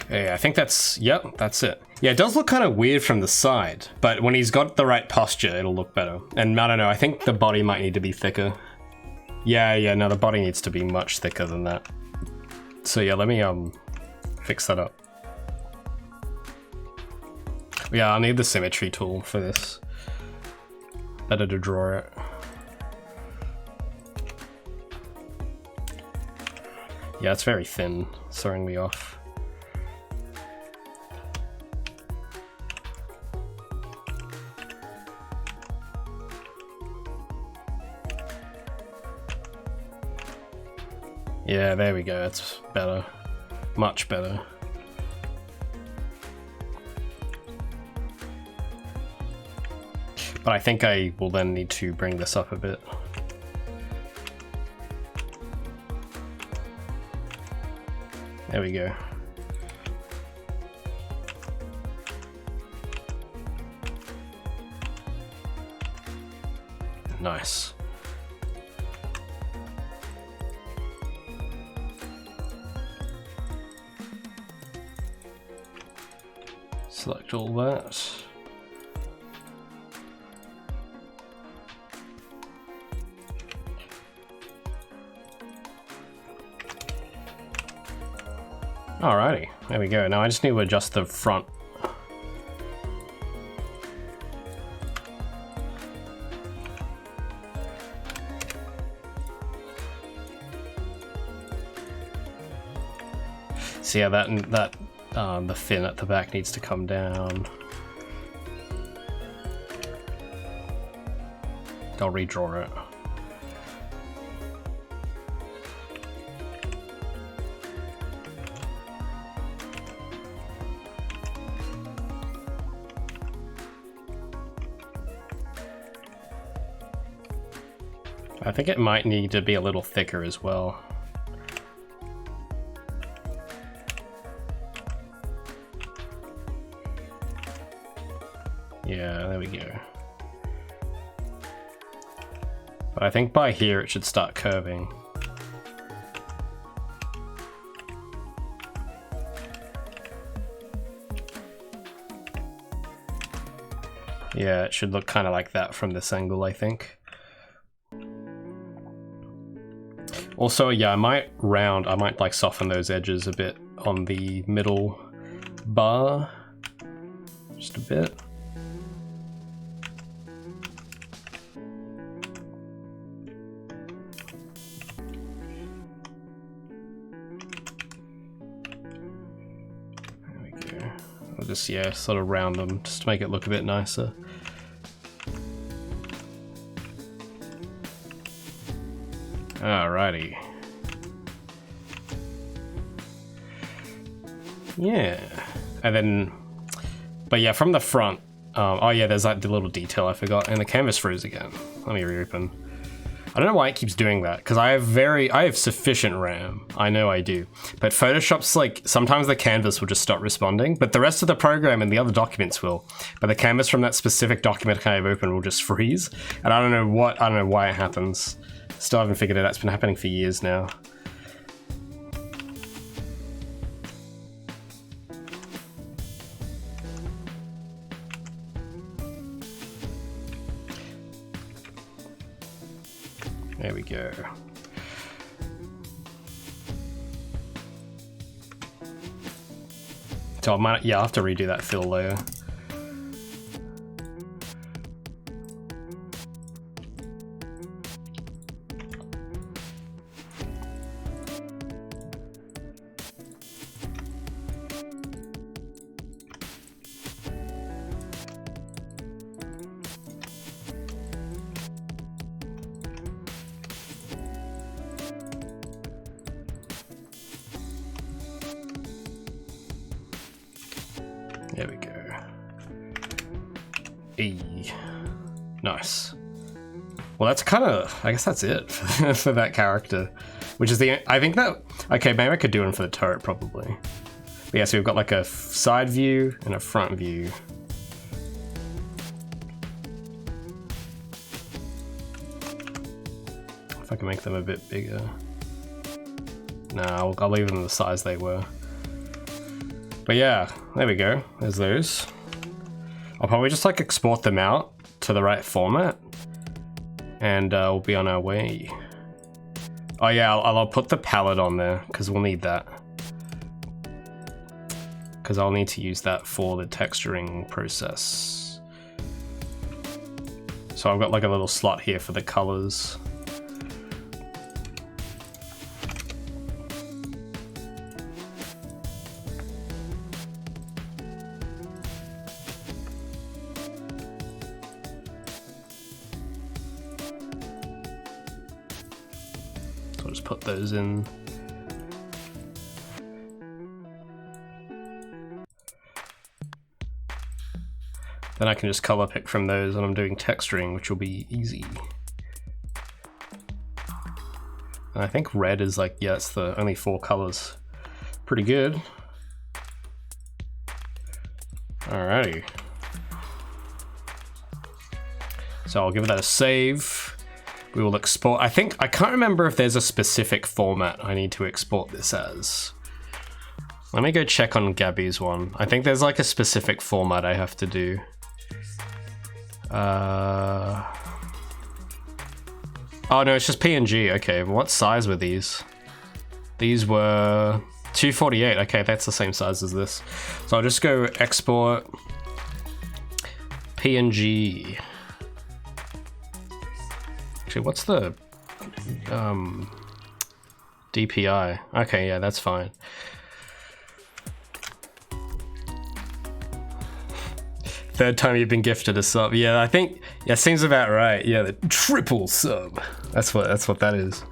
Okay, I think that's, yep, that's it. Yeah, it does look kind of weird from the side, but when he's got the right posture, it'll look better. And I don't know, I think the body might need to be thicker. Yeah, no, the body needs to be much thicker than that. So yeah, let me fix that up. Yeah, I'll need the symmetry tool for this. Better to draw it. Yeah, it's very thin, it's throwing me off. Yeah, there we go, it's better. Much better. But I think I will then need to bring this up a bit. There we go. Nice. Select all that. Alrighty, there we go. Now I just need to adjust the front. So yeah, the fin at the back needs to come down. I'll redraw it. I think it might need to be a little thicker as well. Yeah, there we go. But I think by here it should start curving. Yeah, it should look kind of like that from this angle, I think. Also, yeah, I might like soften those edges a bit on the middle bar. Just a bit. There we go. I'll just, yeah, sort of round them just to make it look a bit nicer. Alrighty. Yeah. And then, but yeah, from the front, oh yeah, there's like the little detail I forgot, and the canvas froze again. Let me reopen. I don't know why it keeps doing that, because I have sufficient RAM. I know I do. But Photoshop's like, sometimes the canvas will just stop responding, but the rest of the program and the other documents will. But the canvas from that specific document I have open will just freeze. And I don't know why it happens. Still haven't figured it out. It's been happening for years now. There we go. So I might, yeah, I'll have to redo that fill layer. There we go. Nice. Well, that's kind of, I guess that's it for that character, which is I think that, okay, maybe I could do one for the turret probably. But yeah, so we've got like a side view and a front view. If I can make them a bit bigger. No, I'll leave them the size they were. But yeah, there we go. There's those. I'll probably just like export them out to the right format, and we'll be on our way. Oh yeah, I'll put the palette on there because we'll need that. Because I'll need to use that for the texturing process. So I've got like a little slot here for the colors. I'll just put those in. Then I can just color pick from those when I'm doing texturing, which will be easy. And I think red is like, yeah, it's the only 4 colors Pretty good. Alrighty. So I'll give that a save. We will export. I can't remember if there's a specific format I need to export this as. Let me go check on Gabby's one. I think there's like a specific format I have to do. Oh no, it's just PNG. Okay, what size were these? These were 248. Okay, that's the same size as this. So I'll just go export PNG. Actually, what's the DPI? Okay, yeah, that's fine. Third time you've been gifted a sub. Yeah, I think, yeah, seems about right. Yeah, the triple sub. That's what that is.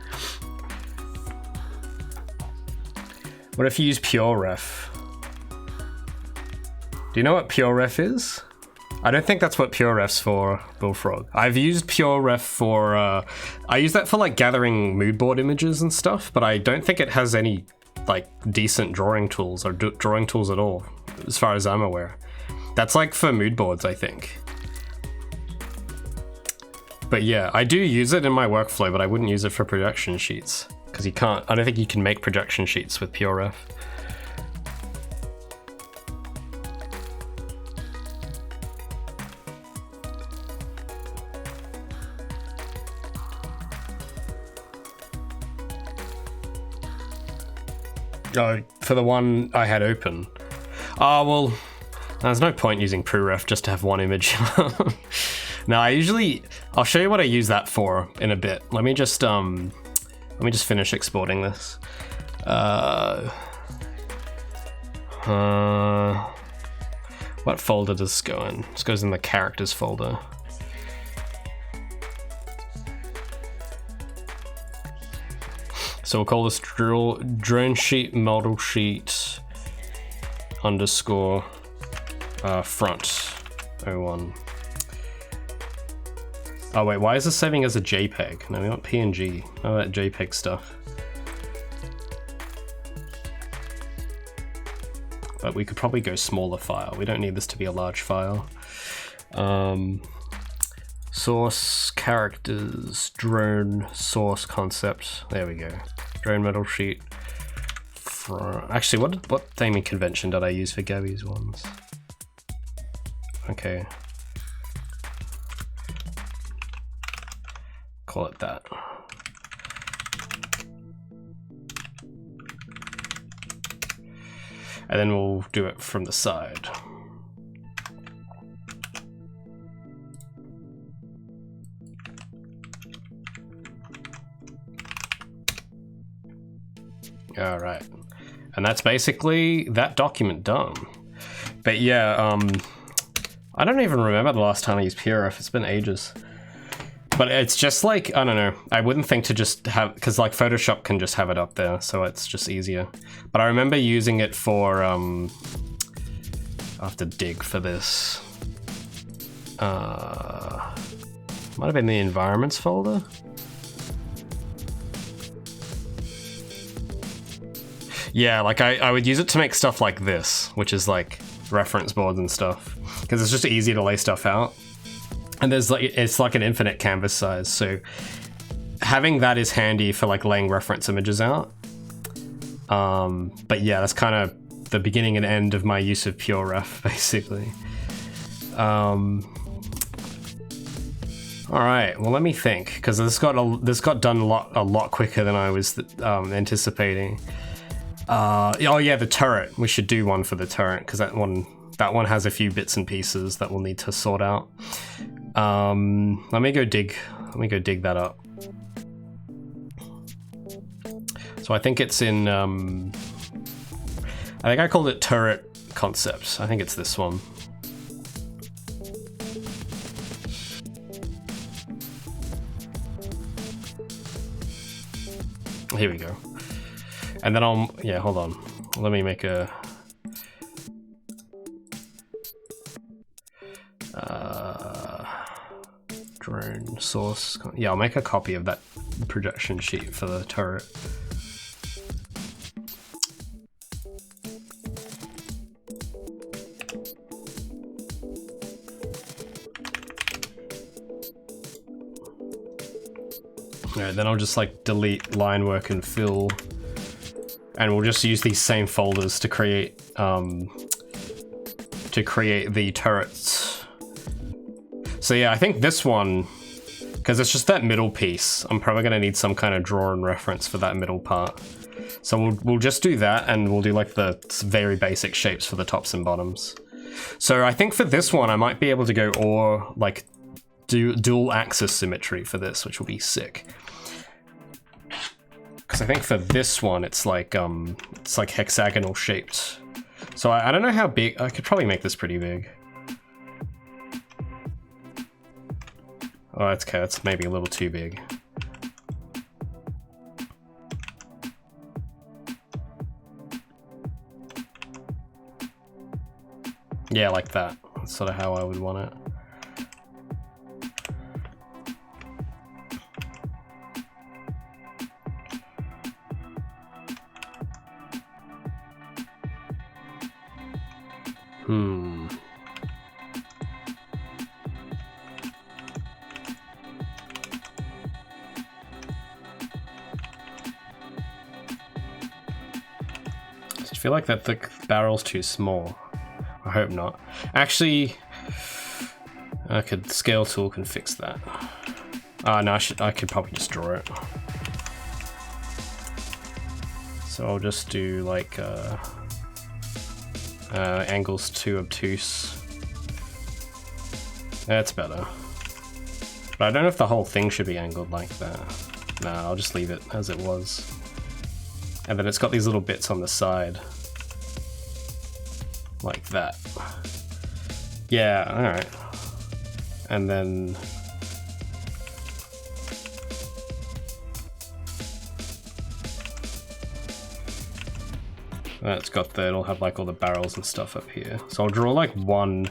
What if you use pure ref? Do you know what pure ref is? I don't think that's what pure ref's for, Bullfrog. I've used pure ref for, I use that for like gathering mood board images and stuff, but I don't think it has any like decent drawing tools or drawing tools at all, as far as I'm aware. That's like for mood boards, I think. But yeah, I do use it in my workflow, but I wouldn't use it for projection sheets. Because you can't, I don't think you can make projection sheets with pure ref. Oh, for the one I had open. Oh, well, there's no point using ProRef just to have one image. No, I'll show you what I use that for in a bit. Let me just finish exporting this. What folder does this go in? This goes in the characters folder. So we'll call this drone sheet model sheet underscore front 01. Oh wait, why is this saving as a JPEG? No, we want PNG. Oh, that JPEG stuff. But we could probably go smaller file. We don't need this to be a large file. Source characters, drone source concept. There we go. Drone metal sheet. Actually, what naming convention did I use for Gabby's ones? Okay. Call it that. And then we'll do it from the side. All right, and that's basically that document done. But yeah, I don't even remember the last time I used PureRef. It's been ages. But it's just like, I don't know, I wouldn't think to just have, because like Photoshop can just have it up there, so it's just easier. But I remember using it for, I have to dig for this. Might have been the environments folder. Yeah, like I would use it to make stuff like this, which is like reference boards and stuff, because it's just easy to lay stuff out. And there's like, it's like an infinite canvas size, so having that is handy for like laying reference images out. But yeah, that's kind of the beginning and end of my use of PureRef, basically. All right, well, let me think, because this got done a lot quicker than I was anticipating. Oh yeah, the turret. We should do one for the turret, because that one has a few bits and pieces that we'll need to sort out. Let me go dig that up. So I think it's in, I think I called it turret concepts. I think it's this one. Here we go. And then yeah, hold on. Let me make a, drone source. Yeah, I'll make a copy of that projection sheet for the turret. Alright, then I'll just like delete line work and fill, and we'll just use these same folders to create the turrets. So yeah, I think this one, because it's just that middle piece, I'm probably gonna need some kind of draw-in reference for that middle part. So we'll just do that, and we'll do like the very basic shapes for the tops and bottoms. So I think for this one, I might be able to go or like do dual axis symmetry for this, which will be sick. Because I think for this one, it's like hexagonal shaped. So I don't know how big. I could probably make this pretty big. Oh, that's okay. That's maybe a little too big. Yeah, like that. That's sort of how I would want it. I feel like that the barrel's too small. I hope not. Actually, scale tool can fix that. No, I could probably just draw it. So I'll just do like angles too obtuse. That's better. But I don't know if the whole thing should be angled like that. No, I'll just leave it as it was. And then it's got these little bits on the side. Like that. Yeah, alright. And then... That's got the, it'll have like all the barrels and stuff up here. So I'll draw like one,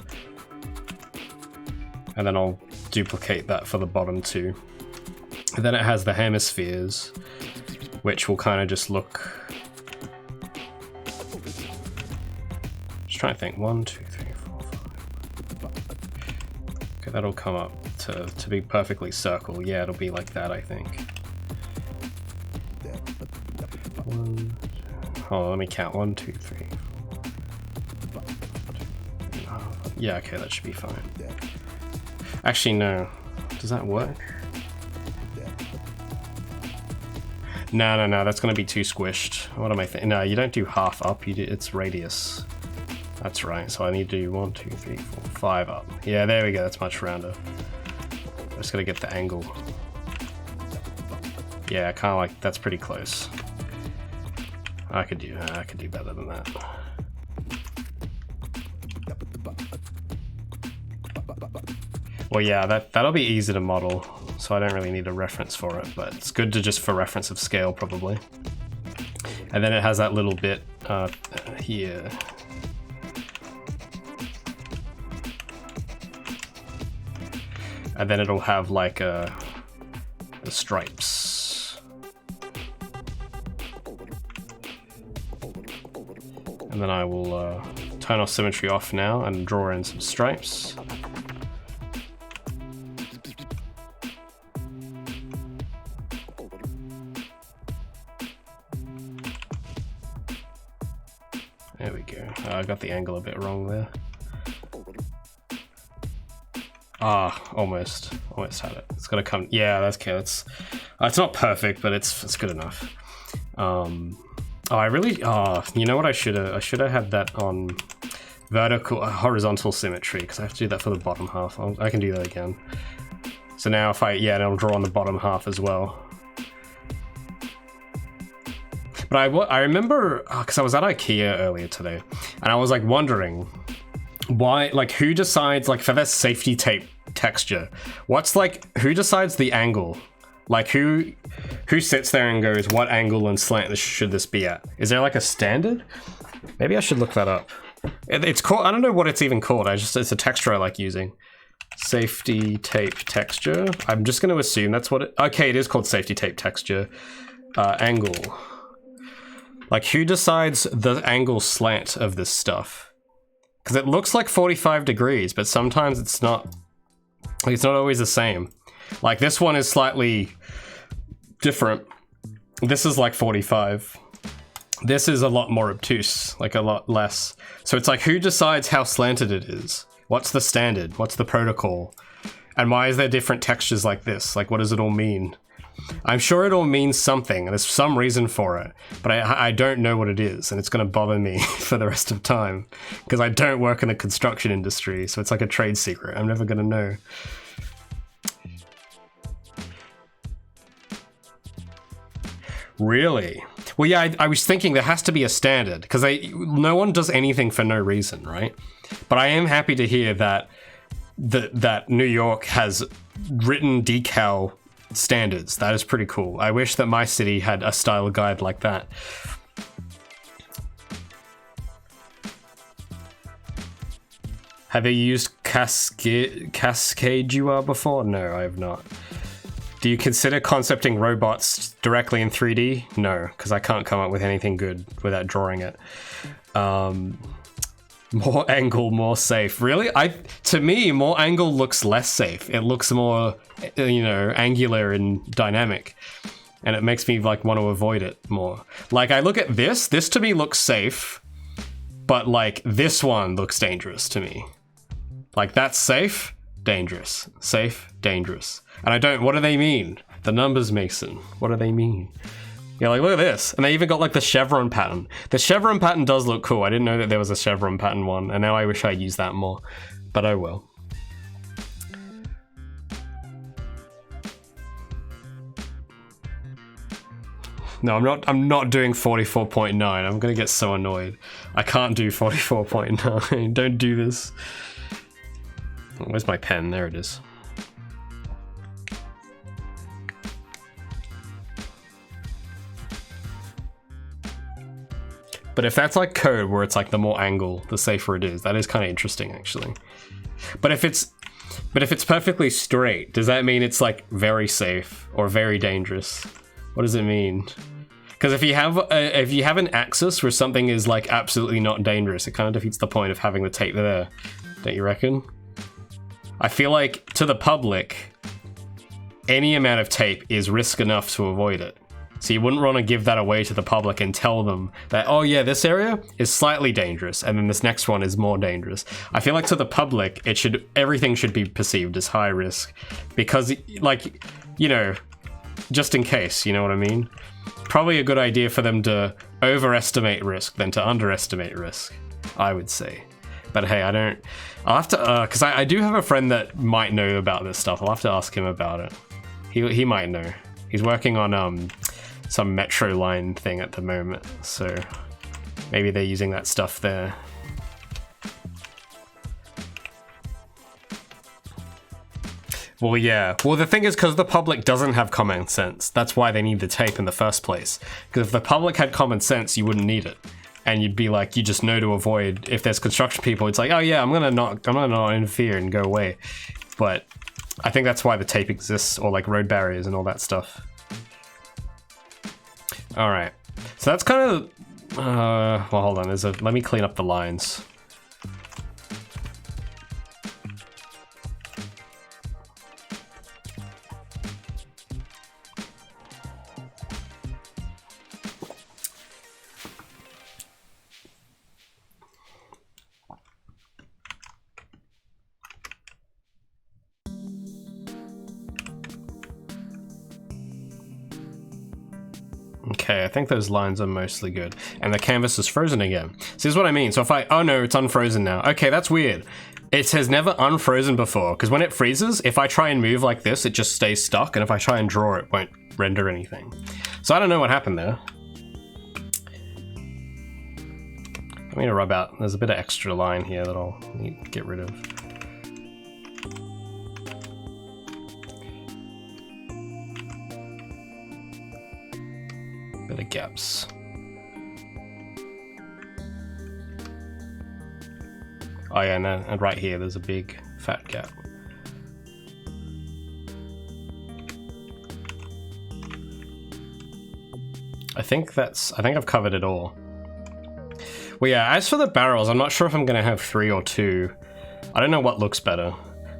and then I'll duplicate that for the bottom two. And then it has the hemispheres, which will kind of just look... Just trying to think, 1, 2, 3, 4, 5. Okay, that'll come up to be perfectly circle. Yeah, it'll be like that, I think. Oh, let me count. 1, 2, 3, 4. Yeah, okay, that should be fine. Actually, no. Does that work? No, that's gonna be too squished. What am I thinking? No, you don't do half up, you do, it's radius. That's right, so I need to do 1, 2, 3, 4, 5 up. Yeah, there we go, that's much rounder. I'm just gonna get the angle. Yeah, kinda like, that's pretty close. I could do better than that. Well, yeah, that'll be easy to model, so I don't really need a reference for it, but it's good to just for reference of scale, probably. And then it has that little bit here. And then it'll have like the stripes. And then I will turn off symmetry off now and draw in some stripes. There we go. I got the angle a bit wrong there. Almost had it. It's gotta come. Yeah, that's okay. It's not perfect, but it's good enough. I really. You know what? I should have had that on vertical, horizontal symmetry, because I have to do that for the bottom half. I can do that again. So now if I'll draw on the bottom half as well. But I remember, because I was at IKEA earlier today, and I was like wondering why, like, who decides, like, for that safety tape texture, who decides the angle? Like, who sits there and goes, what angle and slant should this be at? Is there like a standard? Maybe I should look that up. It's called, I don't know what it's even called. It's a texture I like using. Safety tape texture. I'm just going to assume that's what it, okay, it is called safety tape texture. Angle. Like, who decides the angle slant of this stuff? Because it looks like 45 degrees, but sometimes it's not. Like, it's not always the same. Like, this one is slightly different. This is like 45. This is a lot more obtuse, like a lot less. So it's like, who decides how slanted it is? What's the standard? What's the protocol? And why is there different textures like this? Like, what does it all mean? I'm sure it all means something, and there's some reason for it, but I don't know what it is, and it's going to bother me for the rest of time, because I don't work in the construction industry, so it's like a trade secret. I'm never going to know. Really? Well, yeah, I was thinking there has to be a standard, because no one does anything for no reason, right? But I am happy to hear that that New York has written decal standards. That is pretty cool. I wish that my city had a style guide like that. Have you used Cascadua before? No, I have not. Do you consider concepting robots directly in 3D? No, because I can't come up with anything good without drawing it. More angle, more safe. Really? To me, more angle looks less safe. It looks more, angular and dynamic. And it makes me like want to avoid it more. Like, I look at this to me looks safe, but like this one looks dangerous to me. Like, that's safe, dangerous. Safe, dangerous. And what do they mean? The numbers, Mason. What do they mean? Yeah, like, look at this. And they even got, like, the chevron pattern. The chevron pattern does look cool. I didn't know that there was a chevron pattern one, and now I wish I used that more. But I will. No, I'm not doing 44.9. I'm gonna get so annoyed. I can't do 44.9. Don't do this. Where's my pen? There it is. But if that's like code where it's like the more angle, the safer it is, that is kind of interesting actually. But if it's perfectly straight, does that mean it's like very safe or very dangerous? What does it mean? Because if you have an axis where something is like absolutely not dangerous, it kind of defeats the point of having the tape there, don't you reckon? I feel like to the public, any amount of tape is risk enough to avoid it. So you wouldn't want to give that away to the public and tell them that, oh yeah, this area is slightly dangerous, and then this next one is more dangerous. I feel like to the public, everything should be perceived as high risk, because, like, just in case, you know what I mean? Probably a good idea for them to overestimate risk than to underestimate risk, I would say. But hey, I'll have to, because I do have a friend that might know about this stuff. I'll have to ask him about it. He might know. He's working on, some metro line thing at the moment, so maybe they're using that stuff there. Well, yeah. Well, the thing is, because the public doesn't have common sense, that's why they need the tape in the first place. Because if the public had common sense, you wouldn't need it. And you'd be like, you just know to avoid, if there's construction people, it's like, oh yeah, I'm gonna not interfere and go away. But I think that's why the tape exists, or like road barriers and all that stuff. All right, so that's kind of, well, hold on, let me clean up the lines. Okay, I think those lines are mostly good. And the canvas is frozen again. So here's what I mean. So if oh no, it's unfrozen now. Okay, that's weird. It has never unfrozen before, because when it freezes, if I try and move like this, it just stays stuck, and if I try and draw, it won't render anything. So I don't know what happened there. I'm gonna rub out, there's a bit of extra line here that I'll need to get rid of. Bit of gaps. Oh yeah, and right here there's a big fat gap. I think I've covered it all. Well yeah, as for the barrels, I'm not sure if I'm gonna have 3 or 2. I don't know what looks better.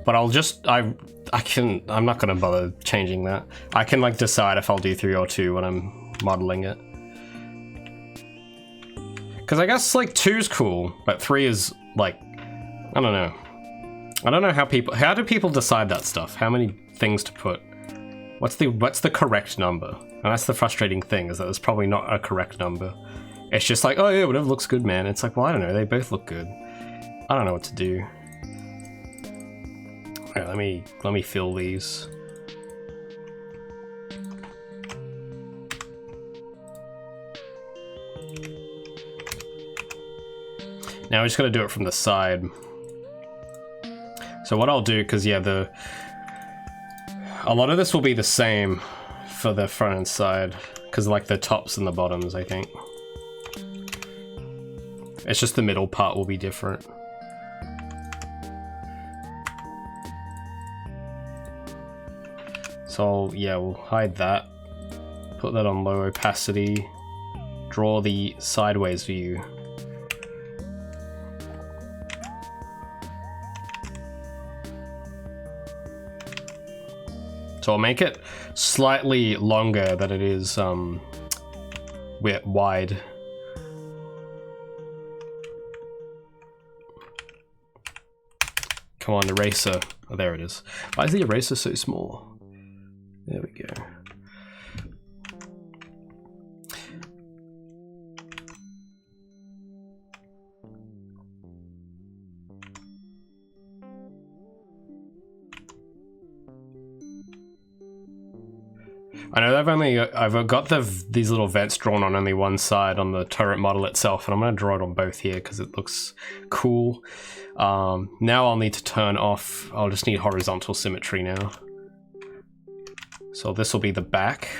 But I'm not gonna bother changing that. I can like decide if I'll do 3 or 2 when I'm modeling it. Because I guess like 2's cool, but 3 is like, I don't know. I don't know how do people decide that stuff? How many things to put? What's the correct number? And that's the frustrating thing, is that there's probably not a correct number. It's just like, oh yeah, whatever looks good, man. It's like, well, I don't know, they both look good. I don't know what to do. Alright, let me fill these. Now we just gotta do it from the side. So what I'll do, because yeah, a lot of this will be the same for the front and side, because like the tops and the bottoms, I think. It's just the middle part will be different. So yeah, we'll hide that. Put that on low opacity. Draw the sideways view. So I'll make it slightly longer than it is wide. Come on, eraser. Oh, there it is. Why is the eraser so small? There we go. I know I've got these little vents drawn on only one side on the turret model itself, and I'm going to draw it on both here because it looks cool. Now I'll need to turn off, I'll just need horizontal symmetry now. So this will be the back.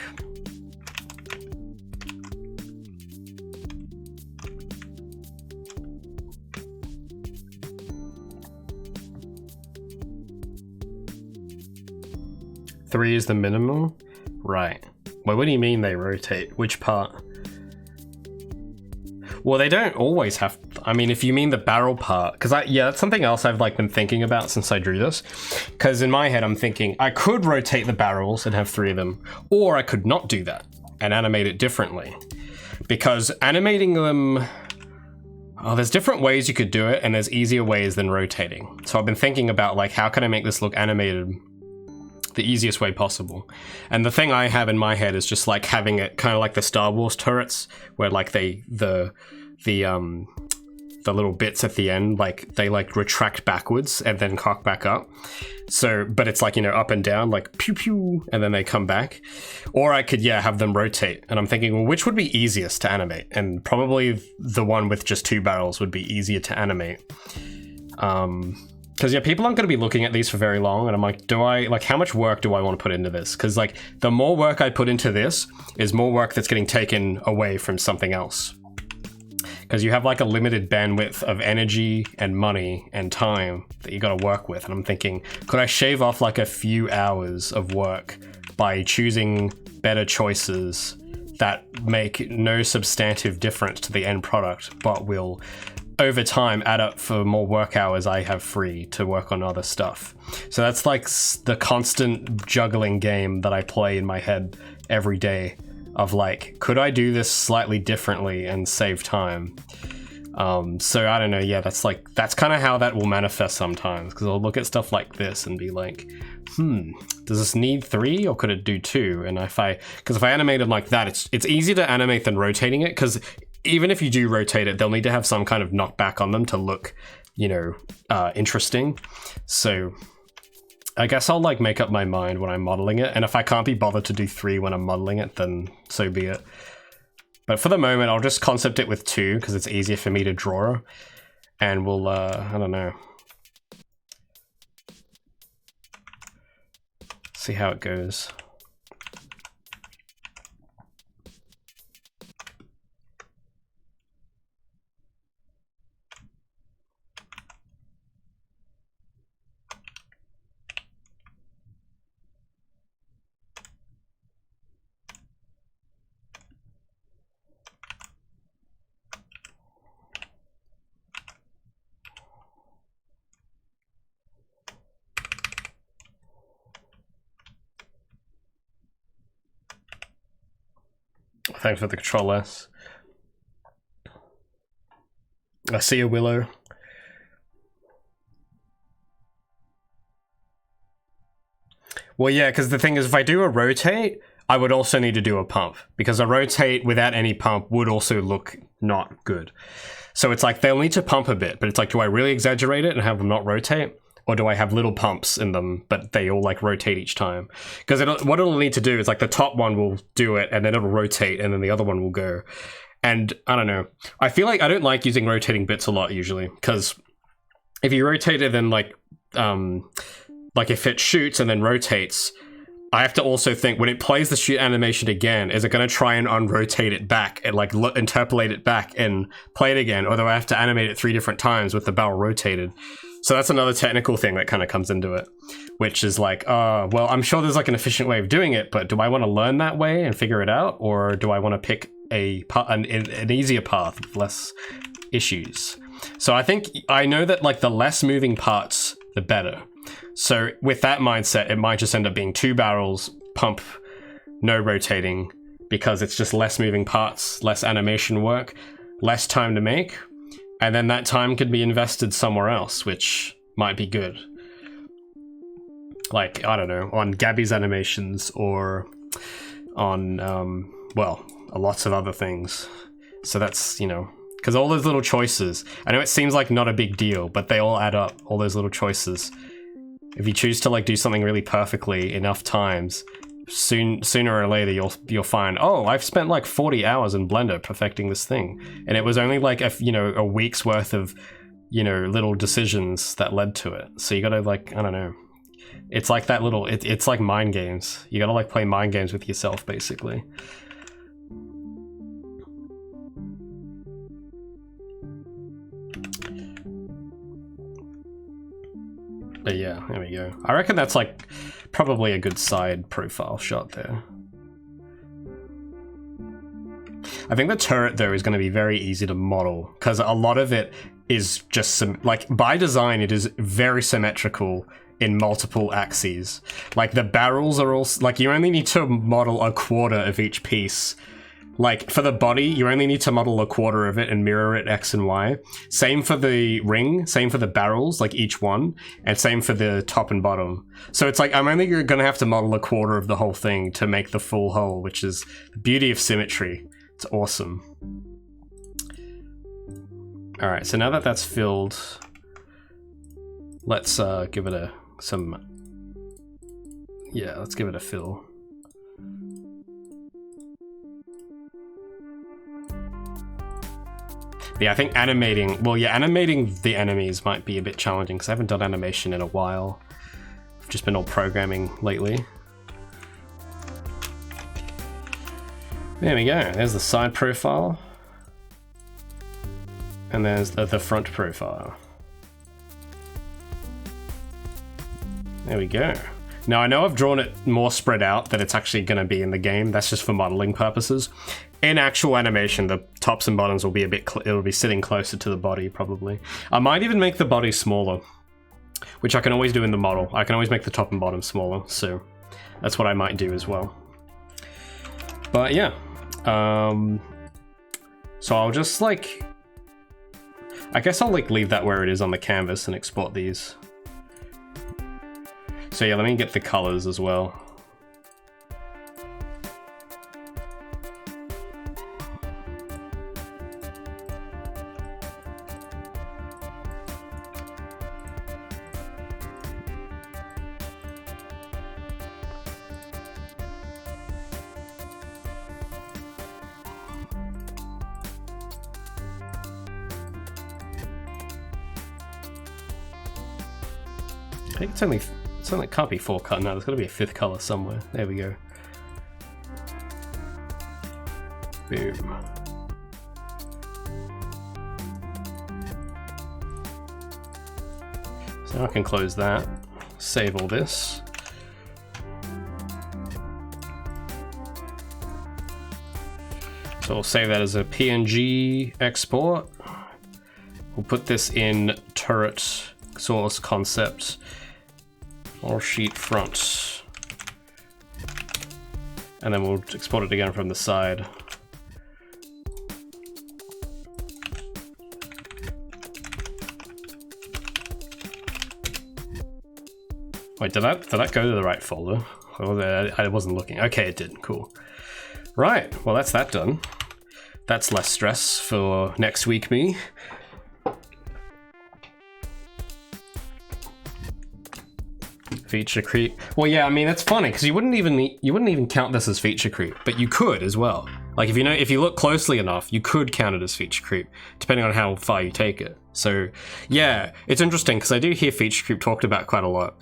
Three is the minimum? Right. Well, what do you mean they rotate? Which part? Well, they don't always have... I mean, if you mean the barrel part... Because, yeah, that's something else I've like been thinking about since I drew this. Because in my head, I'm thinking, I could rotate the barrels and have 3 of them. Or I could not do that and animate it differently. Because animating them... Oh, there's different ways you could do it, and there's easier ways than rotating. So I've been thinking about, like, how can I make this look animated the easiest way possible? And the thing I have in my head is just like having it kind of like the Star Wars turrets, where like the little bits at the end, like they like retract backwards and then cock back up. So, but it's like, you know, up and down, like pew pew, and then they come back. Or I could, yeah, have them rotate. And I'm thinking, well, which would be easiest to animate? And probably the one with just 2 barrels would be easier to animate. Because yeah, people aren't going to be looking at these for very long, and I'm like, how much work do I want to put into this? Because like, the more work I put into this is more work that's getting taken away from something else. Because you have like a limited bandwidth of energy and money and time that you got to work with, and I'm thinking, could I shave off like a few hours of work by choosing better choices that make no substantive difference to the end product, but will over time add up for more work hours I have free to work on other stuff. So that's like the constant juggling game that I play in my head every day of like, could I do this slightly differently and save time? So I don't know, yeah, that's kind of how that will manifest sometimes, because I'll look at stuff like this and be like, does this need 3 or could it do 2? And if I animate it like that, it's easier to animate than rotating it, because even if you do rotate it, they'll need to have some kind of knockback on them to look, you know, interesting. So I guess I'll like make up my mind when I'm modeling it, and if I can't be bothered to do 3 when I'm modeling it, then so be it. But for the moment, I'll just concept it with 2 because it's easier for me to draw, and we'll I don't know, see how it goes. thanks for the control S. I see a Willow. Well, yeah, because the thing is, if I do a rotate, I would also need to do a pump, because a rotate without any pump would also look not good. So it's like they'll need to pump a bit, but it's like, do I really exaggerate it and have them not rotate? Or do I have little pumps in them, but they all like rotate each time? Because what it'll need to do is like the top one will do it and then it'll rotate and then the other one will go. And I don't know. I feel like I don't like using rotating bits a lot usually, because if you rotate it, then like if it shoots and then rotates, I have to also think when it plays the shoot animation again, is it going to try and unrotate it back and like interpolate it back and play it again? Or do I have to animate it 3 different times with the barrel rotated? So that's another technical thing that kind of comes into it, which is like, well, I'm sure there's like an efficient way of doing it, but do I want to learn that way and figure it out? Or do I want to pick an easier path with less issues? So I know that like the less moving parts, the better. So with that mindset, it might just end up being 2 barrels, pump, no rotating, because it's just less moving parts, less animation work, less time to make. And then that time could be invested somewhere else, which might be good. Like, I don't know, on Gabby's animations or on, well, lots of other things. So that's, you know, because all those little choices, I know it seems like not a big deal, but they all add up, all those little choices. If you choose to like do something really perfectly enough times, sooner or later you'll find, oh, I've spent like 40 hours in Blender perfecting this thing, and it was only like a week's worth of little decisions that led to it. So you gotta like, I don't know, it's like that little it's like mind games. You gotta like play mind games with yourself basically. But yeah, there we go. I reckon that's like probably a good side profile shot there. I think the turret though is going to be very easy to model, because a lot of it is just like by design it is very symmetrical in multiple axes. Like the barrels are all like, you only need to model a quarter of each piece. Like for the body, you only need to model a quarter of it and mirror it X and Y. Same for the ring, same for the barrels, like each one, and same for the top and bottom. So it's like, I'm only gonna have to model a quarter of the whole thing to make the full whole, which is the beauty of symmetry. It's awesome. All right, so now that that's filled, let's give it let's give it a fill. Yeah, I think animating the enemies might be a bit challenging because I haven't done animation in a while. I've just been all programming lately. There we go, there's the side profile. And there's the front profile. There we go. Now I know I've drawn it more spread out than it's actually going to be in the game. That's just for modeling purposes. In actual animation, the tops and bottoms will be it'll be sitting closer to the body probably. I might even make the body smaller, which I can always do in the model. I can always make the top and bottom smaller, so that's what I might do as well. But yeah, so I'll just like, I guess I'll like leave that where it is on the canvas and export these. So yeah, let me get the colors as well. I think it's only it can't be 4 color. No, there's got to be a 5th color somewhere. There we go. Boom. So now I can close that, save all this. So we'll save that as a PNG export. We'll put this in turret source concept or sheet front, and then we'll export it again from the side. Wait, did that go to the right folder? Oh, I wasn't looking. Okay, it did. Cool. Right. Well, that's that done. That's less stress for next week, me. Feature creep. Well, yeah, I mean, it's funny because you wouldn't even count this as feature creep, but you could as well. Like if you look closely enough, you could count it as feature creep, depending on how far you take it. So yeah, it's interesting because I do hear feature creep talked about quite a lot,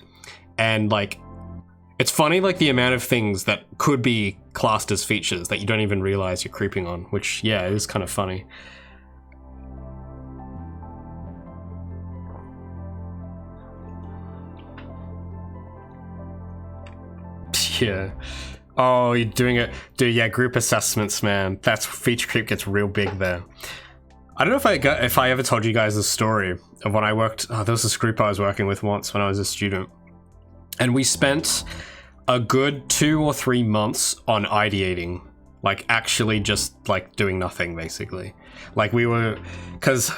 and like, it's funny like the amount of things that could be classed as features that you don't even realize you're creeping on, which yeah, it is kind of funny. Yeah. Oh, you're doing it. Dude, yeah, group assessments, man. That's feature creep gets real big there. I don't know if I ever told you guys the story of when I worked. Oh, there was this group I was working with once when I was a student. And we spent a good 2 or 3 months on ideating. Like actually just like doing nothing basically. Like we were, cause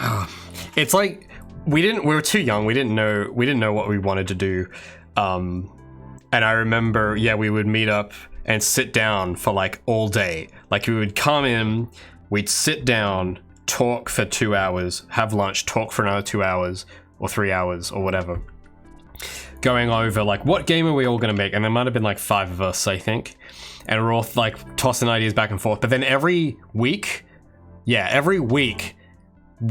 it's like we were too young. We didn't know what we wanted to do. And I remember, yeah, we would meet up and sit down for like all day. Like we would come in, we'd sit down, talk for 2 hours, have lunch, talk for another 2 hours or 3 hours or whatever. Going over like, what game are we all gonna make? And there might have been like 5 of us, I think. And we're all like tossing ideas back and forth. But then every week,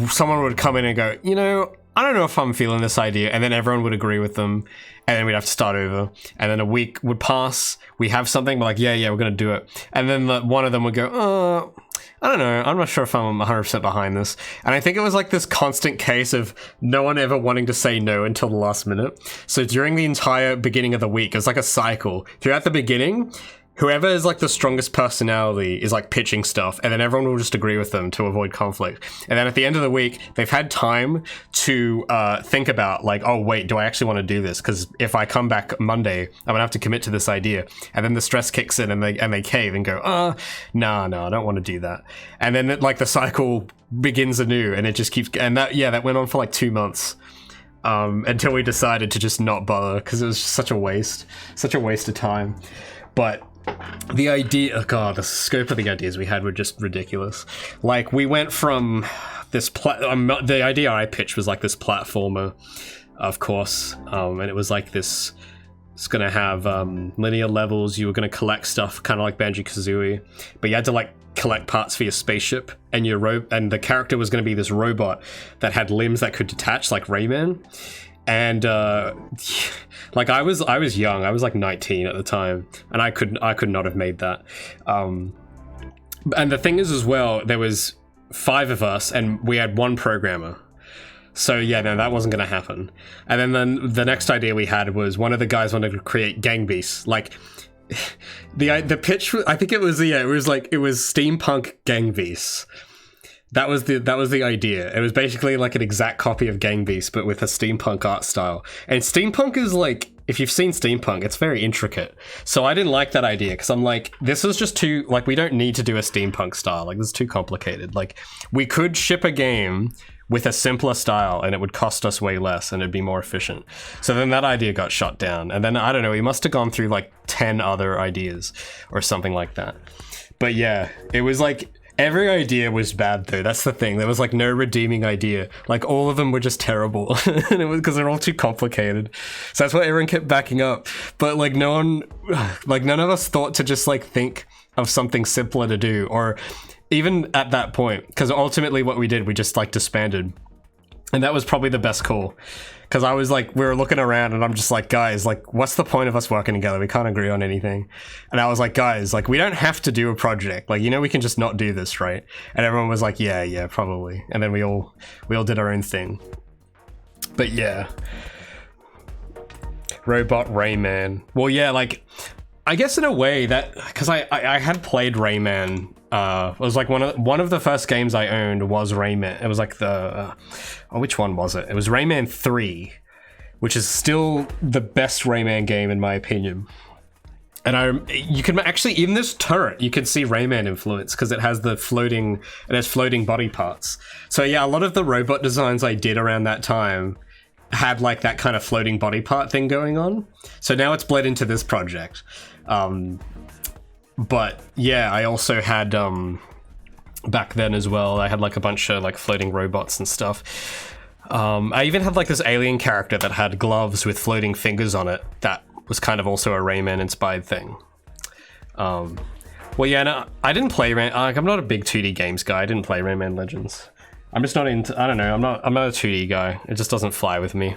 someone would come in and go, you know, I don't know if I'm feeling this idea. And then everyone would agree with them. And then we'd have to start over. And then a week would pass. We have something, we're like, yeah, we're going to do it. And then one of them would go, I don't know. I'm not sure if I'm 100% behind this. And I think it was like this constant case of no one ever wanting to say no until the last minute. So during the entire beginning of the week, it's like a cycle. Throughout the beginning, whoever is like the strongest personality is like pitching stuff, and then everyone will just agree with them to avoid conflict. And then at the end of the week, they've had time to think about like, oh wait, do I actually want to do this? Because if I come back Monday, I'm gonna have to commit to this idea. And then the stress kicks in, and they cave and go, no, I don't want to do that. And then like the cycle begins anew, and it just keeps. And that went on for like 2 months. Until we decided to just not bother because it was just such a waste of time. But the idea, oh god, the scope of the ideas we had were just ridiculous. Like we went from this the idea I pitched was like this platformer, of course, and it was like this. It's gonna have linear levels. You were gonna collect stuff, kind of like Banjo-Kazooie, but you had to like collect parts for your spaceship, and and the character was gonna be this robot that had limbs that could detach, like Rayman. And like I was young. I was like 19 at the time, and I could not have made that. And the thing is as well, there was 5 of us, and we had 1 programmer. So yeah, no, that wasn't going to happen. And then the next idea we had was one of the guys wanted to create gang beasts. Like the pitch, I think it was steampunk gang beasts. That was the idea. It was basically like an exact copy of Gang Beast, but with a steampunk art style. And steampunk is like, if you've seen steampunk, it's very intricate. So I didn't like that idea because I'm like, this is just too, like, we don't need to do a steampunk style. Like, this is too complicated. Like, we could ship a game with a simpler style and it would cost us way less and it'd be more efficient. So then that idea got shot down. And then, I don't know, we must have gone through like 10 other ideas or something like that. But yeah, it was like, every idea was bad though. That's the thing. There was like no redeeming idea. Like all of them were just terrible. And it was because they're all too complicated. So that's why everyone kept backing up. But like none of us thought to just like think of something simpler to do, or even at that point, because ultimately what we did, we just like disbanded. And that was probably the best call. Because I was like, we were looking around and I'm just like, guys, like, what's the point of us working together? We can't agree on anything. And I was like, guys, like, we don't have to do a project. Like, you know, we can just not do this, right? And everyone was like, yeah, probably. And then we all did our own thing. But yeah. Robot Rayman. Well, yeah, like, I guess in a way that, because I had played Rayman. It was like one of the first games I owned was Rayman. It was like which one was it? It was Rayman 3, which is still the best Rayman game in my opinion. And you can actually, even this turret, you can see Rayman influence because it has floating body parts. So yeah, a lot of the robot designs I did around that time had like that kind of floating body part thing going on. So now it's bled into this project. But yeah, I also had back then as well, I had like a bunch of like floating robots and stuff. I even had like this alien character that had gloves with floating fingers on it that was kind of also a Rayman inspired thing. Well, yeah, no, I didn't play Rayman. I'm not a big 2D games guy. I didn't play Rayman Legends. I'm just not into. I don't know. I'm not a 2D guy. It just doesn't fly with me.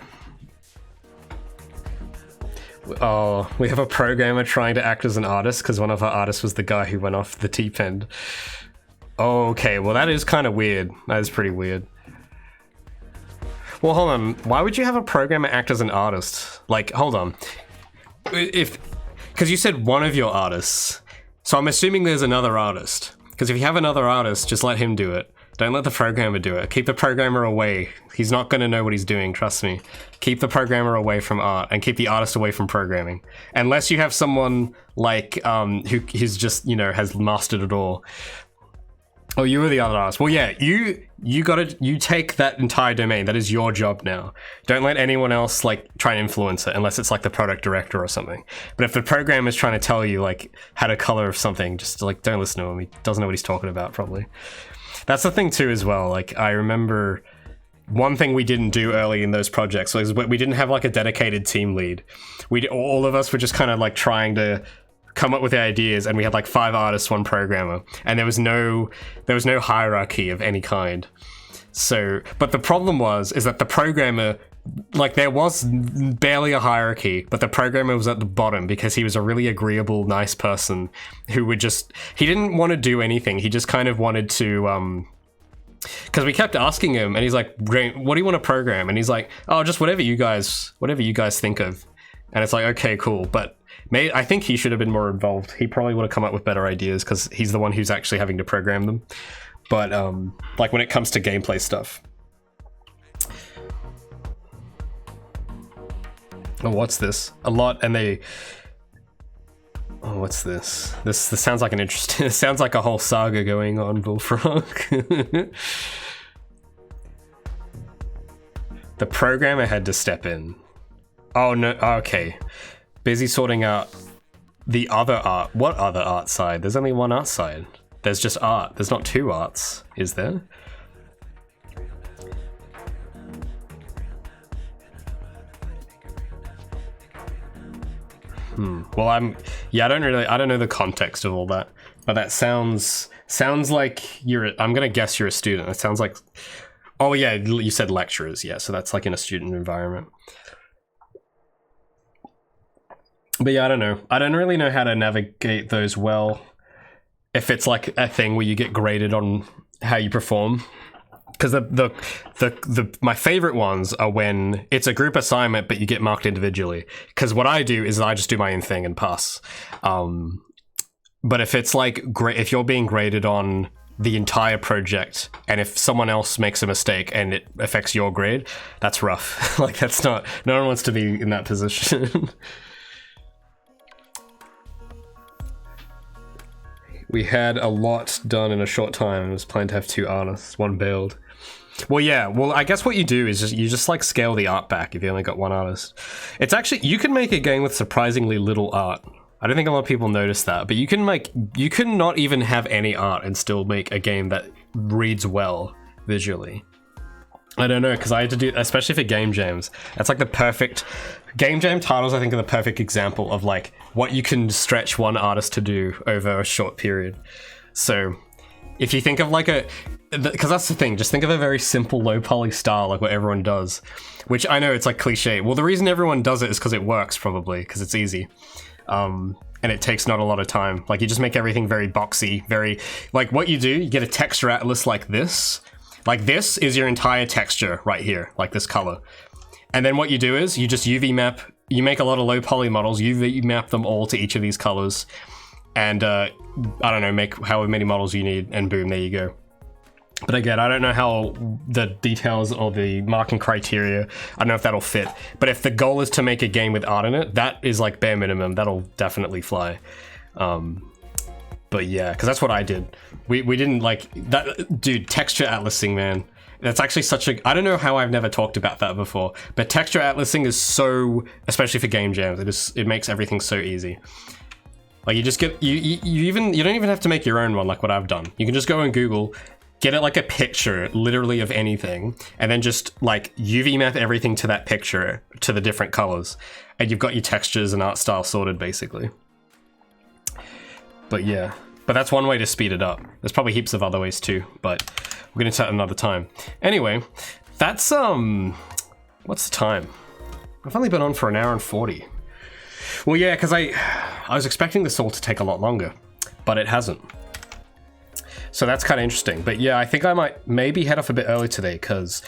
Oh, we have a programmer trying to act as an artist because one of our artists was the guy who went off the deep end. Oh, okay, well that is kind of weird. That is pretty weird. Well, hold on. Why would you have a programmer act as an artist? Like, hold on. Because you said one of your artists. So I'm assuming there's another artist. Because if you have another artist, just let him do it. Don't let the programmer do it. Keep the programmer away. He's not going to know what he's doing, trust me. Keep the programmer away from art and keep the artist away from programming. Unless you have someone like who's just, you know, has mastered it all. Oh, you were the other artist. Well, yeah, you take that entire domain. That is your job now. Don't let anyone else like try and influence it unless it's like the product director or something. But if the programmer is trying to tell you like how to color something, just like don't listen to him. He doesn't know what he's talking about probably. That's the thing too as well. Like I remember one thing we didn't do early in those projects was we didn't have like a dedicated team lead. All of us were just kind of like trying to come up with the ideas, and we had like 5 artists, 1 programmer, and there was no hierarchy of any kind. So, but the problem is that the programmer, like there was barely a hierarchy, but the programmer was at the bottom because he was a really agreeable, nice person who would he didn't want to do anything. He just kind of wanted to, because we kept asking him, and he's like, "Great, what do you want to program?" And he's like, "Oh, just whatever you guys think of." And it's like, okay, cool, but I think he should have been more involved. He probably would have come up with better ideas because he's the one who's actually having to program them. But like when it comes to gameplay stuff. Oh, what's this? A lot, and they. Oh, what's this? This sounds like an interesting. It sounds like a whole saga going on, Bullfrog. The programmer had to step in. Oh no. Okay. Busy sorting out the other art. What other art side? There's only one art side. There's just art. There's not 2 arts, is there? Well, I don't know the context of all that, but that sounds like I'm gonna guess you're a student. It sounds like, oh yeah, you said lecturers, yeah, so that's like in a student environment. But yeah, I don't know. I don't really know how to navigate those well. If it's like a thing where you get graded on how you perform. Because my favorite ones are when it's a group assignment, but you get marked individually. Because what I do is I just do my own thing and pass. But if it's like if you're being graded on the entire project, and if someone else makes a mistake and it affects your grade, that's rough. Like that's not. No one wants to be in that position. We had a lot done in a short time. It was planned to have 2 artists, 1 build. Well, yeah. Well, I guess what you do is you just like scale the art back if you only got 1 artist. It's actually, you can make a game with surprisingly little art. I don't think a lot of people notice that, but you can not even have any art and still make a game that reads well visually. I don't know, because I had to do, especially for game jams. That's like the perfect game jam titles. I think are the perfect example of like what you can stretch 1 artist to do over a short period. So if you think of like because that's the thing, just think of a very simple low poly style like what everyone does, which I know it's like cliche. Well, the reason everyone does it is because it works, probably because it's easy. And it takes not a lot of time. Like you just make everything very boxy, very like what you do, you get a texture atlas like this. Like this is your entire texture right here, like this color. And then what you do is you just UV map, you make a lot of low poly models, UV map them all to each of these colors. And I don't know, make however many models you need and boom, there you go. But again, I don't know how the details or the marking criteria, I don't know if that'll fit. But if the goal is to make a game with art in it, that is like bare minimum, that'll definitely fly. But yeah, because that's what I did. We didn't like that, dude. Texture atlasing, man. That's actually such a... I don't know how I've never talked about that before, but texture atlasing is so... Especially for game jams, it makes everything so easy. Like, you just get... You don't even have to make your own one like what I've done. You can just go on Google, get it like a picture, literally of anything, and then just, like, UV map everything to that picture, to the different colors. And you've got your textures and art style sorted, basically. But yeah. But that's one way to speed it up. There's probably heaps of other ways too, but we're gonna chat another time. Anyway, that's, what's the time? I've only been on for an hour and 40. Well, yeah, because I was expecting this all to take a lot longer, but it hasn't. So that's kind of interesting. But yeah, I think I might maybe head off a bit early today because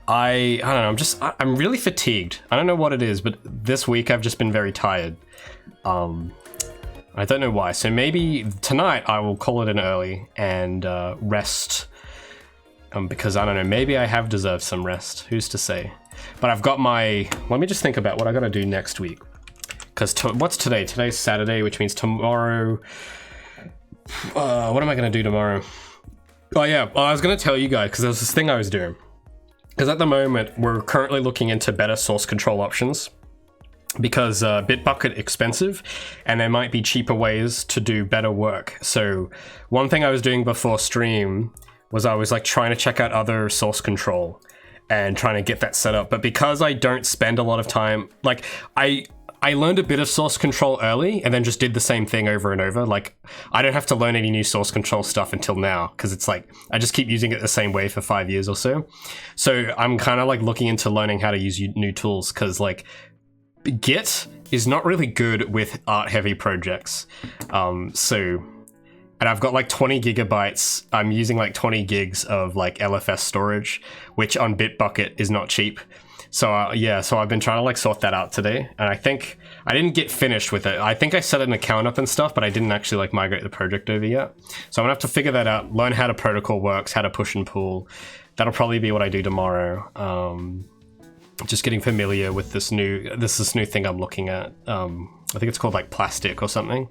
I don't know, I'm really fatigued. I don't know what it is, but this week I've just been very tired. I don't know why. So maybe tonight I will call it in early and rest. Because I don't know, maybe I have deserved some rest. Who's to say? But I've got my... Let me just think about what I gotta do next week. Because what's today? Today's Saturday, which means tomorrow... what am I gonna do tomorrow? Oh yeah, well, I was gonna tell you guys, because there was this thing I was doing. Because at the moment, we're currently looking into better source control options. Because Bitbucket expensive, and there might be cheaper ways to do better work. So one thing I was doing before stream was I was like trying to check out other source control and trying to get that set up. But because I don't spend a lot of time, like I learned a bit of source control early and then just did the same thing over and over. Like I don't have to learn any new source control stuff until now because it's like I just keep using it the same way for 5 years or so. So I'm kind of like looking into learning how to use new tools because like Git is not really good with art-heavy projects. And I've got like 20 gigabytes. I'm using like 20 gigs of like LFS storage, which on Bitbucket is not cheap. So yeah, so I've been trying to like sort that out today. And I think I didn't get finished with it. I think I set an account up and stuff, but I didn't actually like migrate the project over yet. So I'm gonna have to figure that out, learn how the protocol works, how to push and pull. That'll probably be what I do tomorrow. Just getting familiar with this new thing I'm looking at. I think it's called like Plastic or something,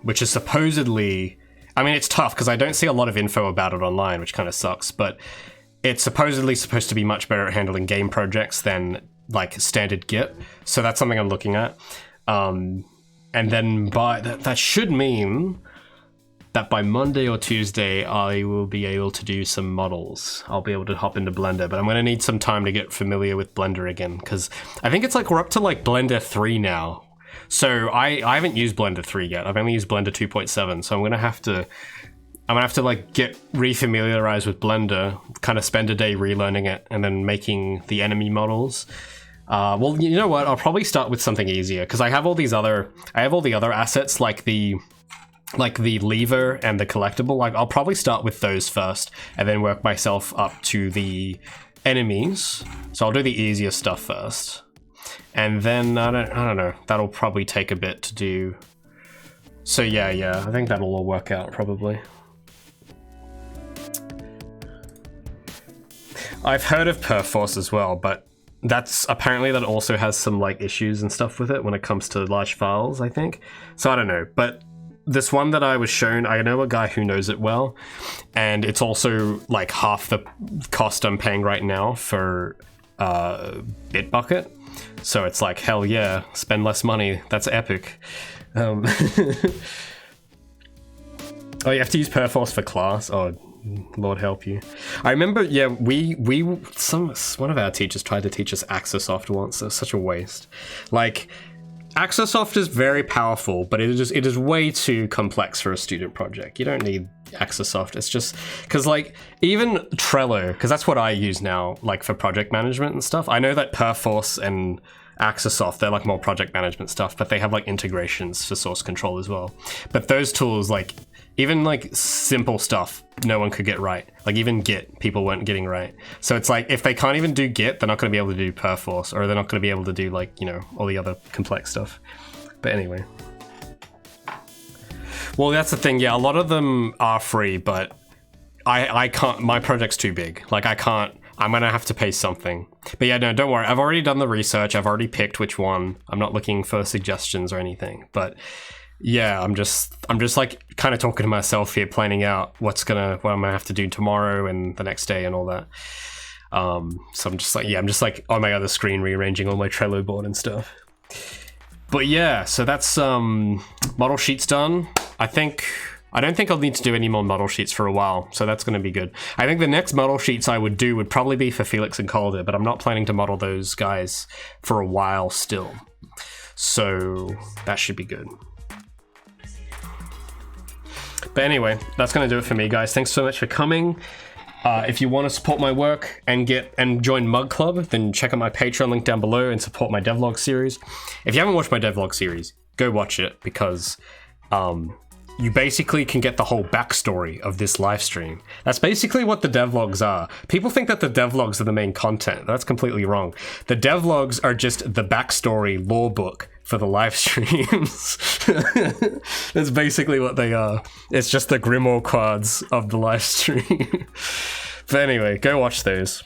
which is supposedly, I mean, it's tough because I don't see a lot of info about it online, which kind of sucks, but it's supposedly supposed to be much better at handling game projects than like standard Git. So that's something I'm looking at. And then that should mean that by Monday or Tuesday, I will be able to do some models. I'll be able to hop into Blender, but I'm gonna need some time to get familiar with Blender again, because I think it's like we're up to like Blender 3 now. So I haven't used Blender 3 yet. I've only used Blender 2.7, so I'm gonna have to like get refamiliarized with Blender, kind of spend a day relearning it, and then making the enemy models. Well, you know what? I'll probably start with something easier, because I have all the other assets like the lever and the collectible. Like I'll probably start with those first and then work myself up to the enemies. So I'll do the easier stuff first. And then I don't know, that'll probably take a bit to do. So yeah, I think that'll all work out probably. I've heard of Perforce as well, but that's apparently that also has some like issues and stuff with it when it comes to large files, I think. So I don't know, but this one that I was shown, I know a guy who knows it well, and it's also like half the cost I'm paying right now for Bitbucket. So it's like, hell yeah, spend less money. That's epic. Oh, you have to use Perforce for class? Oh, Lord help you. I remember, yeah, one of our teachers tried to teach us Axosoft once. It was such a waste. Like, Axosoft is very powerful, but it is way too complex for a student project. You don't need Axosoft. It's just because like even Trello, because that's what I use now, like for project management and stuff. I know that Perforce and Axosoft, they're like more project management stuff, but they have like integrations for source control as well. But those tools, like even like simple stuff, no one could get right. Like even Git, people weren't getting right. So it's like if they can't even do Git, they're not going to be able to do Perforce, or they're not going to be able to do like, you know, all the other complex stuff. But anyway. Well, that's the thing. Yeah, a lot of them are free, but I can't. My project's too big. Like I can't. I'm gonna have to pay something. But yeah, no, don't worry. I've already done the research. I've already picked which one. I'm not looking for suggestions or anything. But yeah, I'm just like kind of talking to myself here, planning out what I'm gonna have to do tomorrow and the next day and all that. So I'm just like on my other screen rearranging all my Trello board and stuff. But yeah, so that's model sheets done. I don't think I'll need to do any more model sheets for a while, so that's going to be good. I think the next model sheets I would do would probably be for Felix and Calder, but I'm not planning to model those guys for a while still. So that should be good. But anyway, that's going to do it for me, guys. Thanks so much for coming. If you want to support my work and join Mug Club, then check out my Patreon link down below and support my devlog series. If you haven't watched my devlog series, go watch it, because you basically can get the whole backstory of this live stream. That's basically what the devlogs are. People think that the devlogs are the main content. That's completely wrong. The devlogs are just the backstory lore book for the live streams. That's basically what they are. It's just the Grimoire cards of the live stream. But anyway, go watch those.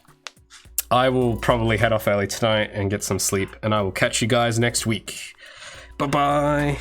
I will probably head off early tonight and get some sleep, and I will catch you guys next week. Bye-bye.